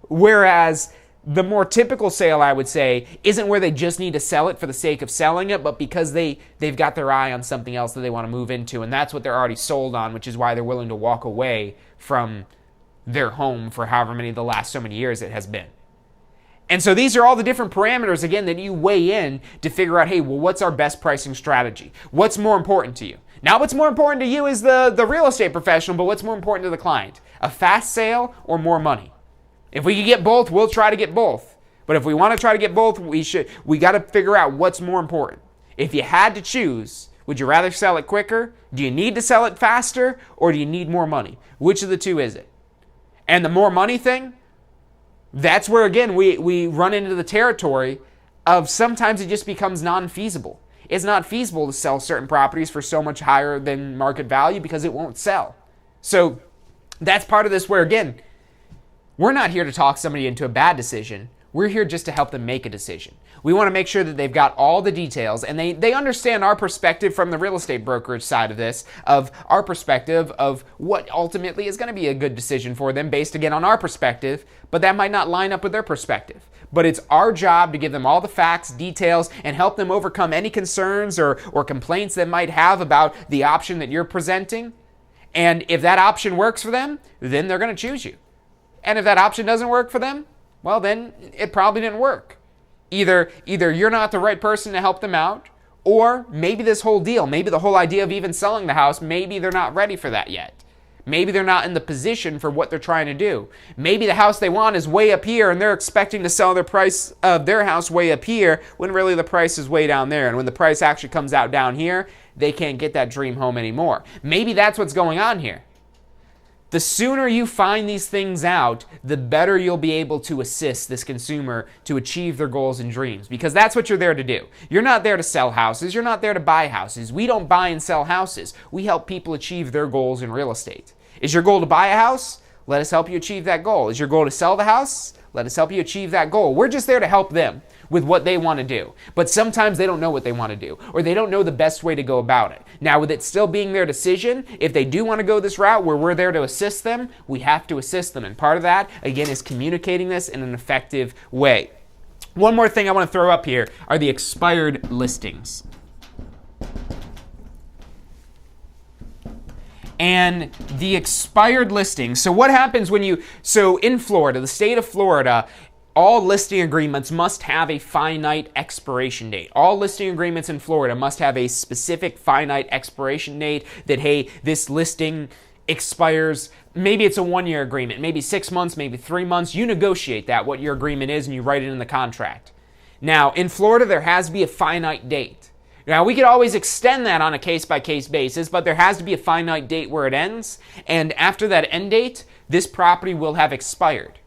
Whereas the more typical sale, I would say, isn't where they just need to sell it for the sake of selling it, but because they've got their eye on something else that they want to move into, and that's what they're already sold on, which is why they're willing to walk away from their home for however many of the last so many years it has been. And so these are all the different parameters, again, that you weigh in to figure out, hey, well, what's our best pricing strategy? What's more important to you? Not what's more important to you is the real estate professional, but what's more important to the client? A fast sale or more money? If we can get both, we'll try to get both. But if we want to try to get both, we got to figure out what's more important. If you had to choose, would you rather sell it quicker? Do you need to sell it faster? Or do you need more money? Which of the two is it? And the more money thing, that's where, again, we run into the territory of sometimes it just becomes non-feasible. It's not feasible to sell certain properties for so much higher than market value because it won't sell. So that's part of this where, again, we're not here to talk somebody into a bad decision. We're here just to help them make a decision. We want to make sure that they've got all the details and they understand our perspective from the real estate brokerage side of this, of our perspective of what ultimately is going to be a good decision for them based, again, on our perspective, but that might not line up with their perspective. But it's our job to give them all the facts, details, and help them overcome any concerns or complaints they might have about the option that you're presenting. And if that option works for them, then they're going to choose you. And if that option doesn't work for them, well, then it probably didn't work. Either you're not the right person to help them out, or maybe this whole deal, maybe the whole idea of even selling the house, maybe they're not ready for that yet. Maybe they're not in the position for what they're trying to do. Maybe the house they want is way up here and they're expecting to sell their price of their house way up here when really the price is way down there. And when the price actually comes out down here, they can't get that dream home anymore. Maybe that's what's going on here. The sooner you find these things out, the better you'll be able to assist this consumer to achieve their goals and dreams, because that's what you're there to do. You're not there to sell houses. You're not there to buy houses. We don't buy and sell houses. We help people achieve their goals in real estate. Is your goal to buy a house? Let us help you achieve that goal. Is your goal to sell the house? Let us help you achieve that goal. We're just there to help them with what they want to do. But sometimes they don't know what they want to do, or they don't know the best way to go about it. Now, with it still being their decision, if they do want to go this route where we're there to assist them, we have to assist them. And part of that, again, is communicating this in an effective way. One more thing I want to throw up here are the expired listings. And the expired listings. So what happens when in Florida, the state of Florida, all listing agreements must have a finite expiration date. All listing agreements in Florida must have a specific finite expiration date that, hey, this listing expires. Maybe it's a 1-year agreement, maybe 6 months, maybe 3 months. You negotiate that, what your agreement is, and you write it in the contract. Now, in Florida, there has to be a finite date. Now, we could always extend that on a case-by-case basis, but there has to be a finite date where it ends, and after that end date, this property will have expired.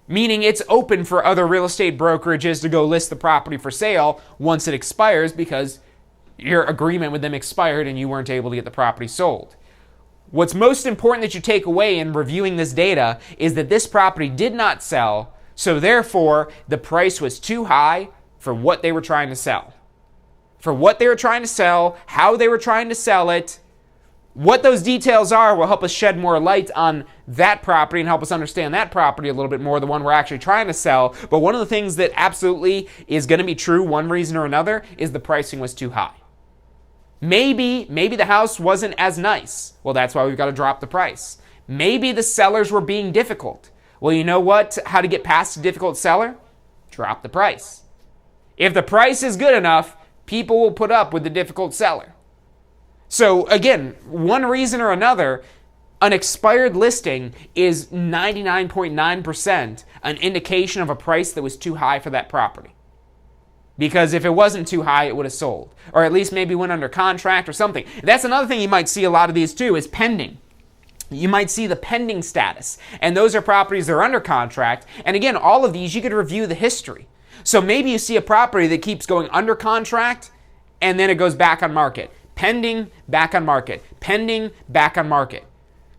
Meaning it's open for other real estate brokerages to go list the property for sale once it expires because your agreement with them expired and you weren't able to get the property sold. What's most important that you take away in reviewing this data is that this property did not sell, so therefore the price was too high for what they were trying to sell. For what they were trying to sell, how they were trying to sell it. What those details are will help us shed more light on that property and help us understand that property a little bit more, the one we're actually trying to sell. But one of the things that absolutely is going to be true, one reason or another, is the pricing was too high. Maybe the house wasn't as nice. Well, that's why we've got to drop the price. Maybe the sellers were being difficult. Well, you know what? How to get past a difficult seller? Drop the price. If the price is good enough, people will put up with the difficult seller. So again, one reason or another, an expired listing is 99.9% an indication of a price that was too high for that property. Because if it wasn't too high, it would have sold. Or at least maybe went under contract or something. That's another thing you might see a lot of these too, is pending. You might see the pending status. And those are properties that are under contract. And again, all of these, you could review the history. So maybe you see a property that keeps going under contract and then it goes back on market. Pending, back on market. Pending, back on market.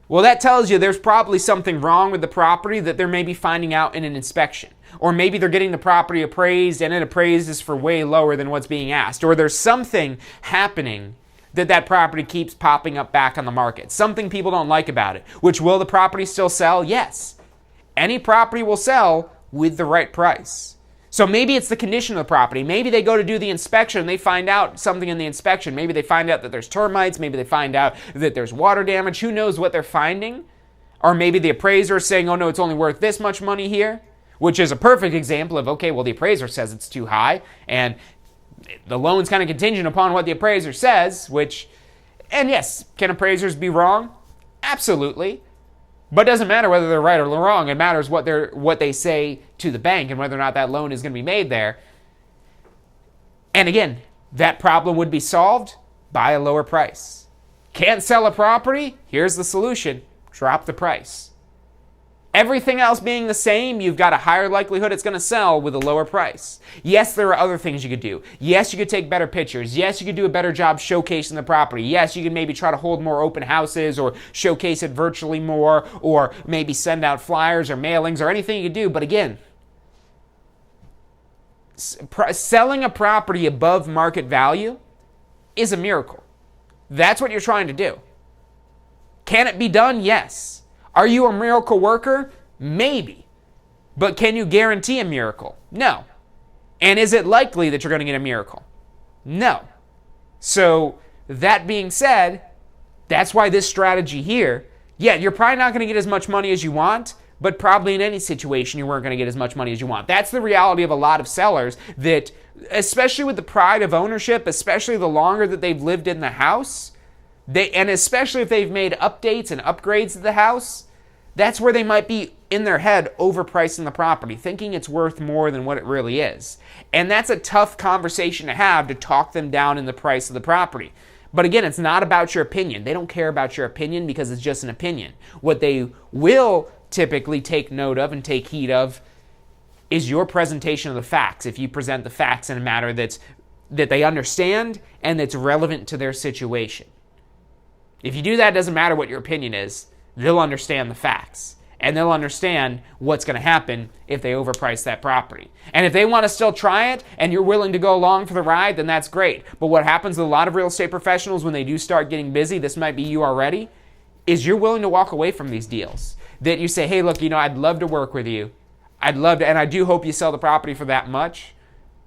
Well, that tells you there's probably something wrong with the property that they're maybe finding out in an inspection. Or maybe they're getting the property appraised and it appraises for way lower than what's being asked. Or there's something happening that property keeps popping up back on the market. Something people don't like about it. Which, will the property still sell? Yes. Any property will sell with the right price. So maybe it's the condition of the property. Maybe they go to do the inspection and they find out something in the inspection. Maybe they find out that there's termites. Maybe they find out that there's water damage. Who knows what they're finding? Or maybe the appraiser is saying, oh no, it's only worth this much money here. which is a perfect example of, okay, well, the appraiser says it's too high, and the loan's kind of contingent upon what the appraiser says, and yes, can appraisers be wrong? Absolutely. But it doesn't matter whether they're right or wrong. It matters what they say to the bank and whether or not that loan is going to be made there. And again, that problem would be solved by a lower price. Can't sell a property? Here's the solution. Drop the price. Everything else being the same, you've got a higher likelihood it's going to sell with a lower price. Yes, there are other things you could do. Yes, you could take better pictures. Yes, you could do a better job showcasing the property. Yes, you could maybe try to hold more open houses or showcase it virtually more, or maybe send out flyers or mailings or anything you could do. But again, selling a property above market value is a miracle. That's what you're trying to do. Can it be done? Yes. Are you a miracle worker? Maybe. But can you guarantee a miracle? No. And is it likely that you're going to get a miracle? No. So, that being said, that's why this strategy here, yeah, you're probably not going to get as much money as you want, but probably in any situation you weren't going to get as much money as you want. That's the reality of a lot of sellers, that especially with the pride of ownership, especially the longer that they've lived in the house, and especially if they've made updates and upgrades to the house, that's where they might be in their head overpricing the property, thinking it's worth more than what it really is. And that's a tough conversation to have, to talk them down in the price of the property. But again, it's not about your opinion. They don't care about your opinion because it's just an opinion. What they will typically take note of and take heed of is your presentation of the facts. If you present the facts in a manner that they understand and that's relevant to their situation. If you do that, it doesn't matter what your opinion is. They'll understand the facts. And they'll understand what's going to happen if they overprice that property. And if they want to still try it and you're willing to go along for the ride, then that's great. But what happens with a lot of real estate professionals when they do start getting busy, this might be you already, is you're willing to walk away from these deals. That you say, hey, look, I'd love to work with you. I'd love to, and I do hope you sell the property for that much,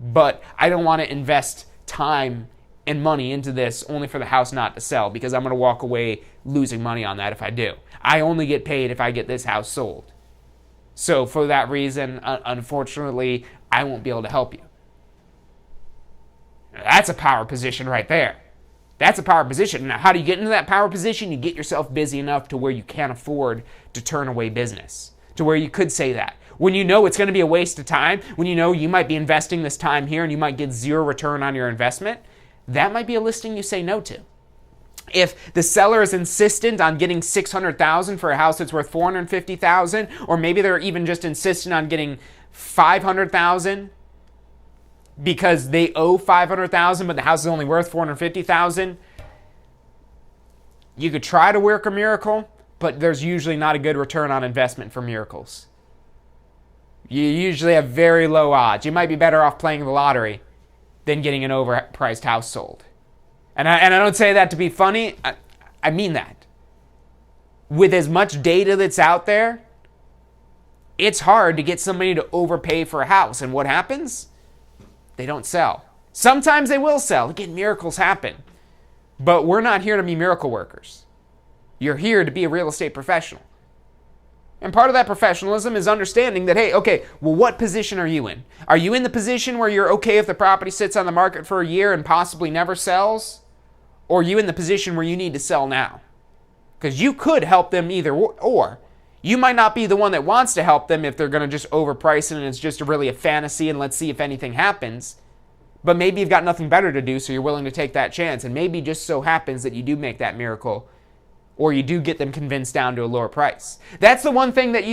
but I don't want to invest time and money into this only for the house not to sell, because I'm going to walk away losing money on that if I do. I only get paid if I get this house sold. So for that reason, unfortunately, I won't be able to help you. That's a power position right there. That's a power position. Now, how do you get into that power position? You get yourself busy enough to where you can't afford to turn away business, to where you could say that. When you know it's going to be a waste of time, when you know you might be investing this time here and you might get zero return on your investment, that might be a listing you say no to. If the seller is insistent on getting $600,000 for a house that's worth $450,000, or maybe they're even just insistent on getting $500,000 because they owe $500,000, but the house is only worth $450,000, you could try to work a miracle, but there's usually not a good return on investment for miracles. You usually have very low odds. You might be better off playing the lottery than getting an overpriced house sold. And I don't say that to be funny. I mean that. With as much data that's out there, it's hard to get somebody to overpay for a house. And what happens? They don't sell. Sometimes they will sell. Again, miracles happen. But we're not here to be miracle workers. You're here to be a real estate professional. And part of that professionalism is understanding that, hey, okay, well, what position are you in? Are you in the position where you're okay if the property sits on the market for a year and possibly never sells? Or are you in the position where you need to sell now? Because you could help them either or. You might not be the one that wants to help them if they're going to just overprice it and it's just really a fantasy and let's see if anything happens. But maybe you've got nothing better to do, so you're willing to take that chance. And maybe just so happens that you do make that miracle, or you do get them convinced down to a lower price. That's the one thing that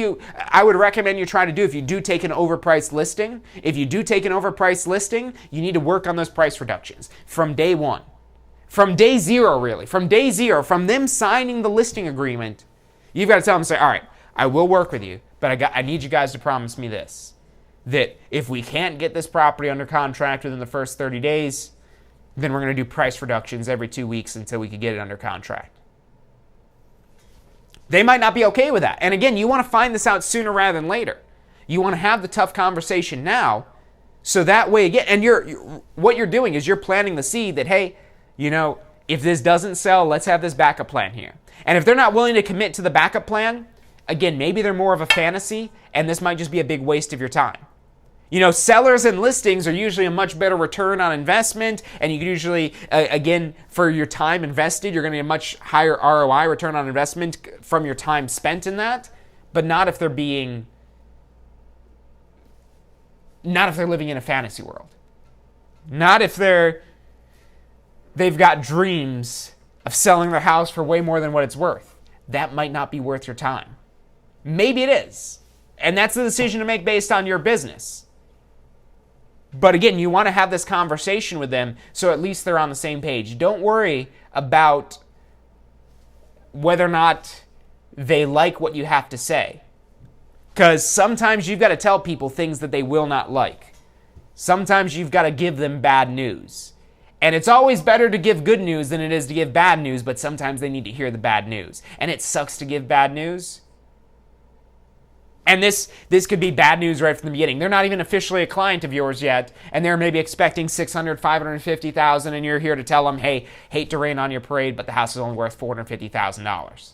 I would recommend you try to do if you do take an overpriced listing. If you do take an overpriced listing, you need to work on those price reductions from day one. From day zero, really. From day zero, from them signing the listing agreement, you've got to tell them, say, all right, I will work with you, but I need you guys to promise me this, that if we can't get this property under contract within the first 30 days, then we're going to do price reductions every 2 weeks until we can get it under contract. They might not be okay with that. And again, you want to find this out sooner rather than later. You want to have the tough conversation now, so that way, again, and what you're doing is you're planting the seed that, hey, if this doesn't sell, let's have this backup plan here. And if they're not willing to commit to the backup plan, again, maybe they're more of a fantasy, and this might just be a big waste of your time. You know, sellers and listings are usually a much better return on investment, and you can usually, again, for your time invested, you're going to get a much higher ROI, return on investment, from your time spent in that, but not if they're living in a fantasy world. Not if they've got dreams of selling their house for way more than what it's worth. That might not be worth your time. Maybe it is. And that's the decision to make based on your business. But again, you want to have this conversation with them so at least they're on the same page. Don't worry about whether or not they like what you have to say. Because sometimes you've got to tell people things that they will not like. Sometimes you've got to give them bad news. And it's always better to give good news than it is to give bad news, but sometimes they need to hear the bad news. And it sucks to give bad news. And this could be bad news right from the beginning. They're not even officially a client of yours yet, and they're maybe expecting $600,000, $550,000, and you're here to tell them, hey, hate to rain on your parade, but the house is only worth $450,000.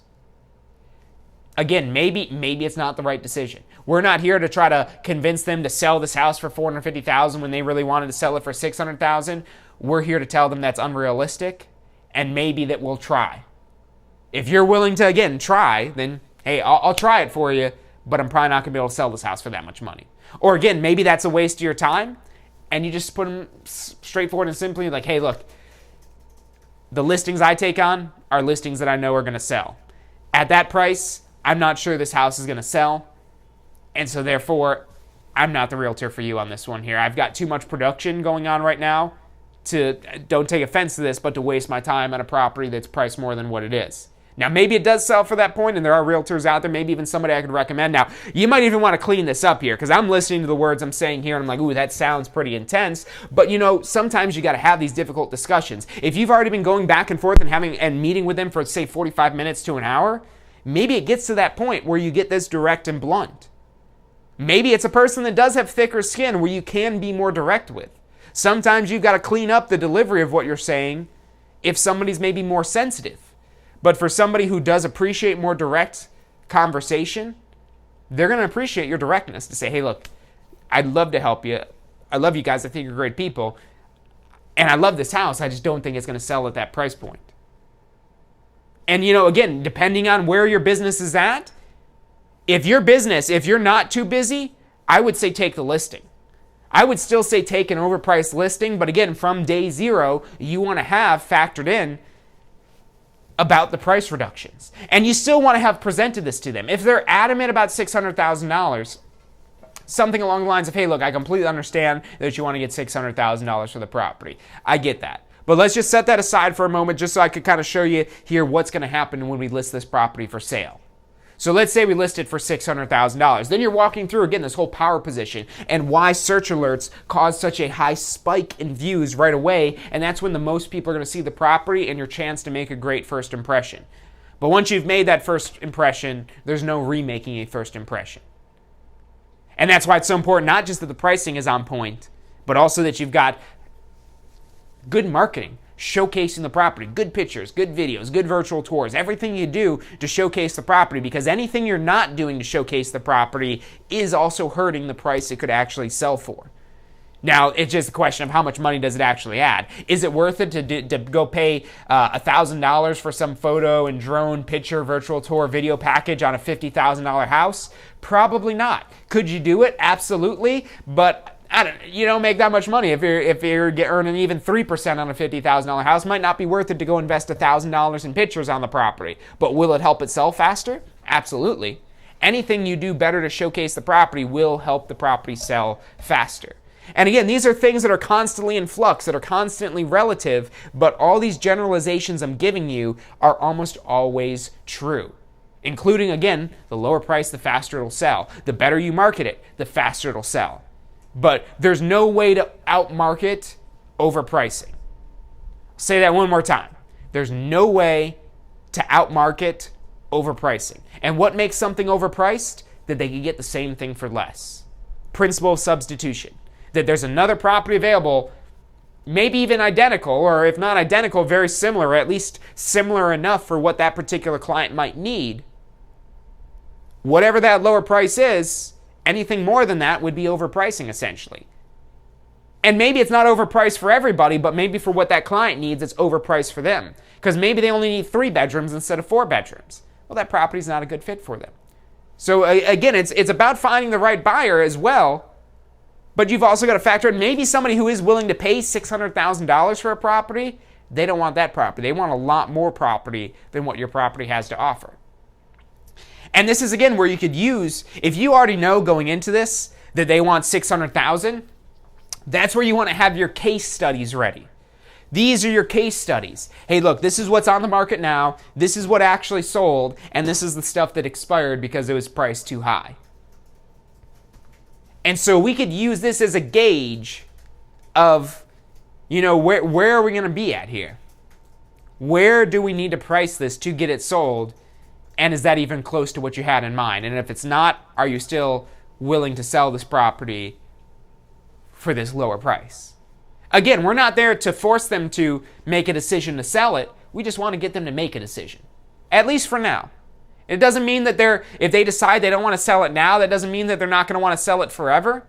Again, maybe it's not the right decision. We're not here to try to convince them to sell this house for $450,000 when they really wanted to sell it for $600,000. We're here to tell them that's unrealistic, and maybe that we'll try. If you're willing to, again, try, then, hey, I'll try it for you, but I'm probably not going to be able to sell this house for that much money. Or again, maybe that's a waste of your time, and you just put them straightforward and simply like, hey, look, the listings I take on are listings that I know are going to sell. At that price, I'm not sure this house is going to sell, and so therefore, I'm not the realtor for you on this one here. I've got too much production going on right now to, don't take offense to this, but to waste my time on a property that's priced more than what it is. Now, maybe it does sell for that point, and there are realtors out there, maybe even somebody I could recommend. Now, you might even want to clean this up here, because I'm listening to the words I'm saying here, and I'm like, ooh, that sounds pretty intense. But, you know, sometimes you got to have these difficult discussions. If you've already been going back and forth and meeting with them for, say, 45 minutes to an hour, maybe it gets to that point where you get this direct and blunt. Maybe it's a person that does have thicker skin where you can be more direct with. Sometimes you've got to clean up the delivery of what you're saying if somebody's maybe more sensitive. But for somebody who does appreciate more direct conversation, they're going to appreciate your directness to say, hey, look, I'd love to help you. I love you guys. I think you're great people. And I love this house. I just don't think it's going to sell at that price point. And, you know, again, depending on where your business is at, if you're not too busy, I would say take the listing. I would still say take an overpriced listing. But again, from day zero, you want to have factored in about the price reductions. And you still want to have presented this to them. If they're adamant about $600,000, something along the lines of, hey, look, I completely understand that you want to get $600,000 for the property. I get that. But let's just set that aside for a moment just so I could kind of show you here what's going to happen when we list this property for sale. So let's say we list it for $600,000. Then you're walking through, again, this whole power position and why search alerts cause such a high spike in views right away. And that's when the most people are going to see the property and your chance to make a great first impression. But once you've made that first impression, there's no remaking a first impression. And that's why it's so important, not just that the pricing is on point, but also that you've got good marketing, showcasing the property, good pictures, good videos, good virtual tours, everything you do to showcase the property, because anything you're not doing to showcase the property is also hurting the price it could actually sell for. Now, it's just a question of how much money does it actually add. Is it worth it to go pay $1,000 for some photo and drone picture, virtual tour, video package on a $50,000 house? Probably not. Could you do it? Absolutely. But you don't make that much money. If you're earning even 3% on a $50,000 house, might not be worth it to go invest $1,000 in pictures on the property. But will it help it sell faster? Absolutely. Anything you do better to showcase the property will help the property sell faster. And again, these are things that are constantly in flux, that are constantly relative, but all these generalizations I'm giving you are almost always true. Including, again, the lower price, the faster it'll sell. The better you market it, the faster it'll sell. But there's no way to outmarket overpricing. I'll say that one more time. There's no way to outmarket overpricing. And what makes something overpriced? That they can get the same thing for less. Principle of substitution. That there's another property available, maybe even identical, or if not identical, very similar, or at least similar enough for what that particular client might need. whatever that lower price is, anything more than that would be overpricing essentially. And maybe it's not overpriced for everybody, but maybe for what that client needs, it's overpriced for them. Because maybe they only need 3 bedrooms instead of 4 bedrooms. Well, that property's not a good fit for them. So again, it's about finding the right buyer as well. But you've also got to factor in maybe somebody who is willing to pay $600,000 for a property, they don't want that property. They want a lot more property than what your property has to offer. And this is, again, where you could use, if you already know going into this that they want $600,000, that's where you want to have your case studies ready. These are your case studies. Hey, look, this is what's on the market now. This is what actually sold. And this is the stuff that expired because it was priced too high. And so we could use this as a gauge of, where are we going to be at here? Where do we need to price this to get it sold? And is that even close to what you had in mind? And if it's not, are you still willing to sell this property for this lower price? Again, we're not there to force them to make a decision to sell it. We just want to get them to make a decision, at least for now. It doesn't mean that if they decide they don't want to sell it now, that doesn't mean that they're not going to want to sell it forever.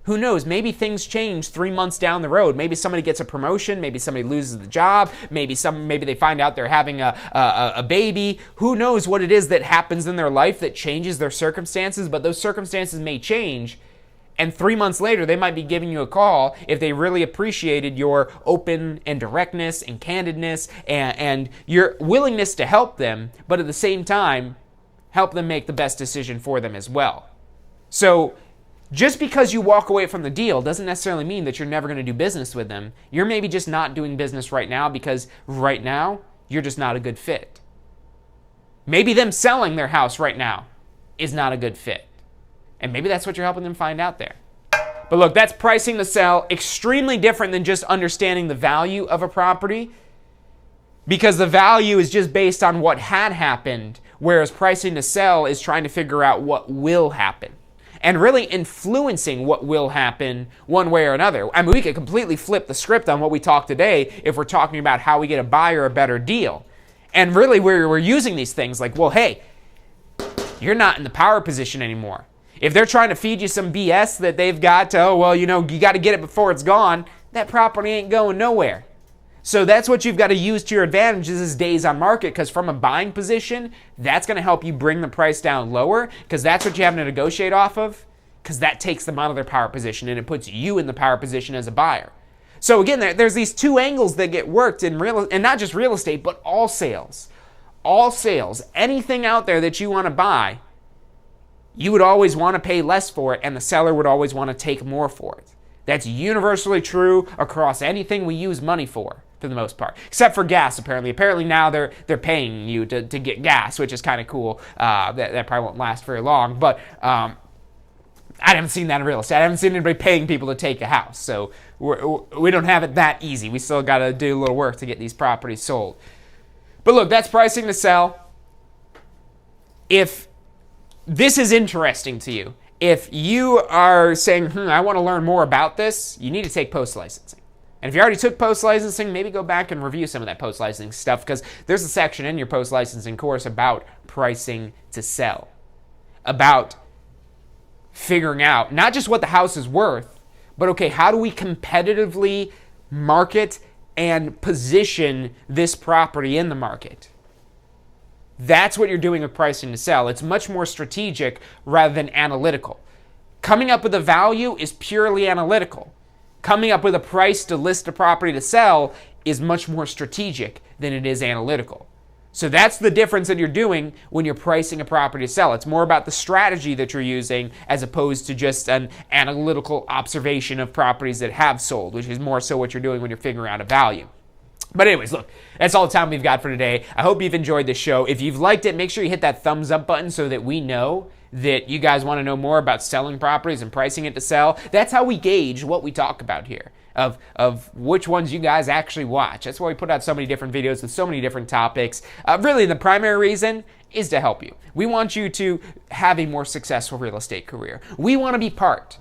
Who knows? Maybe things change 3 months down the road. Maybe somebody gets a promotion. Maybe somebody loses the job. Maybe they find out they're having a baby. Who knows what it is that happens in their life that changes their circumstances? But those circumstances may change. And 3 months later, they might be giving you a call if they really appreciated your open and directness and candidness and your willingness to help them, but at the same time, help them make the best decision for them as well. So just because you walk away from the deal doesn't necessarily mean that you're never going to do business with them. You're maybe just not doing business right now because right now, you're just not a good fit. Maybe them selling their house right now is not a good fit. And maybe that's what you're helping them find out there. But look, that's pricing to sell. Extremely different than just understanding the value of a property, because the value is just based on what had happened, whereas pricing to sell is trying to figure out what will happen and really influencing what will happen one way or another. I mean, we could completely flip the script on what we talked today if we're talking about how we get a buyer a better deal. And really, we're using these things like, well, hey, you're not in the power position anymore. If they're trying to feed you some BS that they've got, you got to get it before it's gone, that property ain't going nowhere. So that's what you've got to use to your advantage is days on market, because from a buying position, that's going to help you bring the price down lower, because that's what you have to negotiate off of, because that takes them out of their power position and it puts you in the power position as a buyer. So again, there's these two angles that get worked in real, and not just real estate, but all sales. All sales, anything out there that you want to buy, you would always want to pay less for it, and the seller would always want to take more for it. That's universally true across anything we use money for the most part, except for gas. Apparently now they're paying you to get gas, which is kind of cool. That probably won't last very long, but I haven't seen that in real estate. I haven't seen anybody paying people to take a house, so we don't have it that easy. We still got to do a little work to get these properties sold. But look, that's pricing to sell. If this is interesting to you, if you are saying, I want to learn more about this, you need to take post-licensing. And if you already took post-licensing, maybe go back and review some of that post-licensing stuff, because there's a section in your post-licensing course about pricing to sell, about figuring out not just what the house is worth, but okay, how do we competitively market and position this property in the market? That's what you're doing with pricing to sell. It's much more strategic rather than analytical. Coming up with a value is purely analytical. Coming up with a price to list a property to sell is much more strategic than it is analytical. So that's the difference that you're doing when you're pricing a property to sell. It's more about the strategy that you're using as opposed to just an analytical observation of properties that have sold, which is more so what you're doing when you're figuring out a value. But anyways, look, that's all the time we've got for today. I hope you've enjoyed this show. If you've liked it, make sure you hit that thumbs up button so that we know that you guys want to know more about selling properties and pricing it to sell. That's how we gauge what we talk about here, of which ones you guys actually watch. That's why we put out so many different videos with so many different topics. Really, the primary reason is to help you. We want you to have a more successful real estate career. We want to be part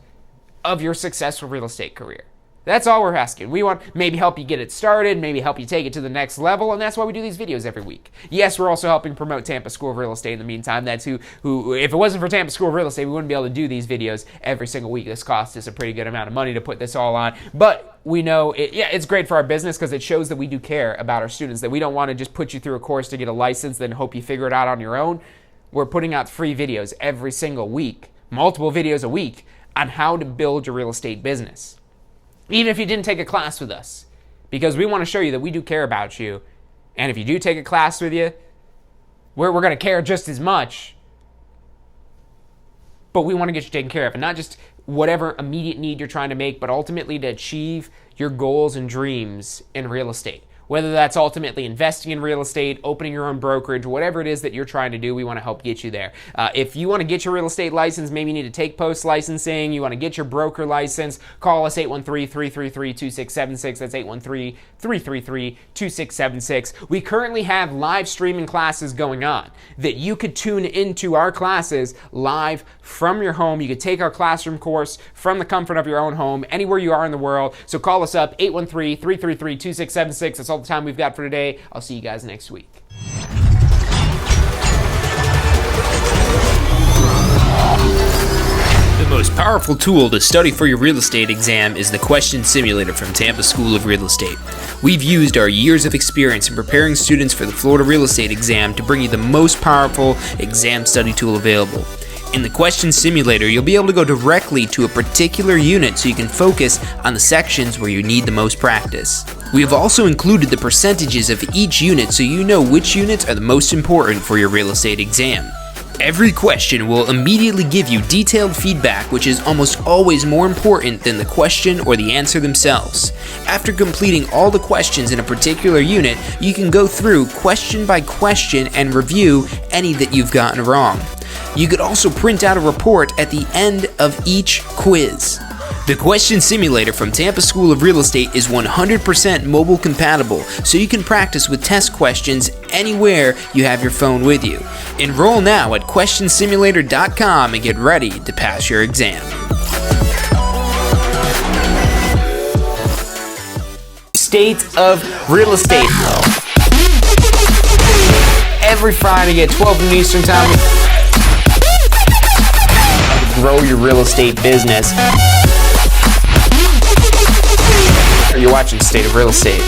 of your successful real estate career. That's all we're asking. We want maybe help you get it started, maybe help you take it to the next level, and that's why we do these videos every week. Yes, we're also helping promote Tampa School of Real Estate in the meantime. That's who if it wasn't for Tampa School of Real Estate, we wouldn't be able to do these videos every single week. This costs us a pretty good amount of money to put this all on, but we know it's great for our business because it shows that we do care about our students, that we don't want to just put you through a course to get a license, then hope you figure it out on your own. We're putting out free videos every single week, multiple videos a week, on how to build your real estate business. Even if you didn't take a class with us, because we want to show you that we do care about you. And if you do take a class with you, we're going to care just as much. But we want to get you taken care of, and not just whatever immediate need you're trying to make, but ultimately to achieve your goals and dreams in real estate. Whether that's ultimately investing in real estate, opening your own brokerage, whatever it is that you're trying to do, we want to help get you there. If you want to get your real estate license, maybe you need to take post licensing, you want to get your broker license, call us 813-333-2676. That's 813-333-2676. We currently have live streaming classes going on that you could tune into our classes live from your home. You could take our classroom course from the comfort of your own home, anywhere you are in the world. So call us up, 813-333-2676. That's all the time we've got for today. I'll see you guys next week. The most powerful tool to study for your real estate exam is the Question Simulator from Tampa School of Real Estate. We've used our years of experience in preparing students for the Florida real estate exam to bring you the most powerful exam study tool available. In the Question Simulator, you'll be able to go directly to a particular unit so you can focus on the sections where you need the most practice. We have also included the percentages of each unit so you know which units are the most important for your real estate exam. Every question will immediately give you detailed feedback, which is almost always more important than the question or the answer themselves. After completing all the questions in a particular unit, you can go through question by question and review any that you've gotten wrong. You could also print out a report at the end of each quiz. The Question Simulator from Tampa School of Real Estate is 100% mobile compatible, so you can practice with test questions anywhere you have your phone with you. Enroll now at questionsimulator.com and get ready to pass your exam. State of Real Estate. Every Friday at 12 noon Eastern Time. Grow your real estate business. You're watching State of Real Estate.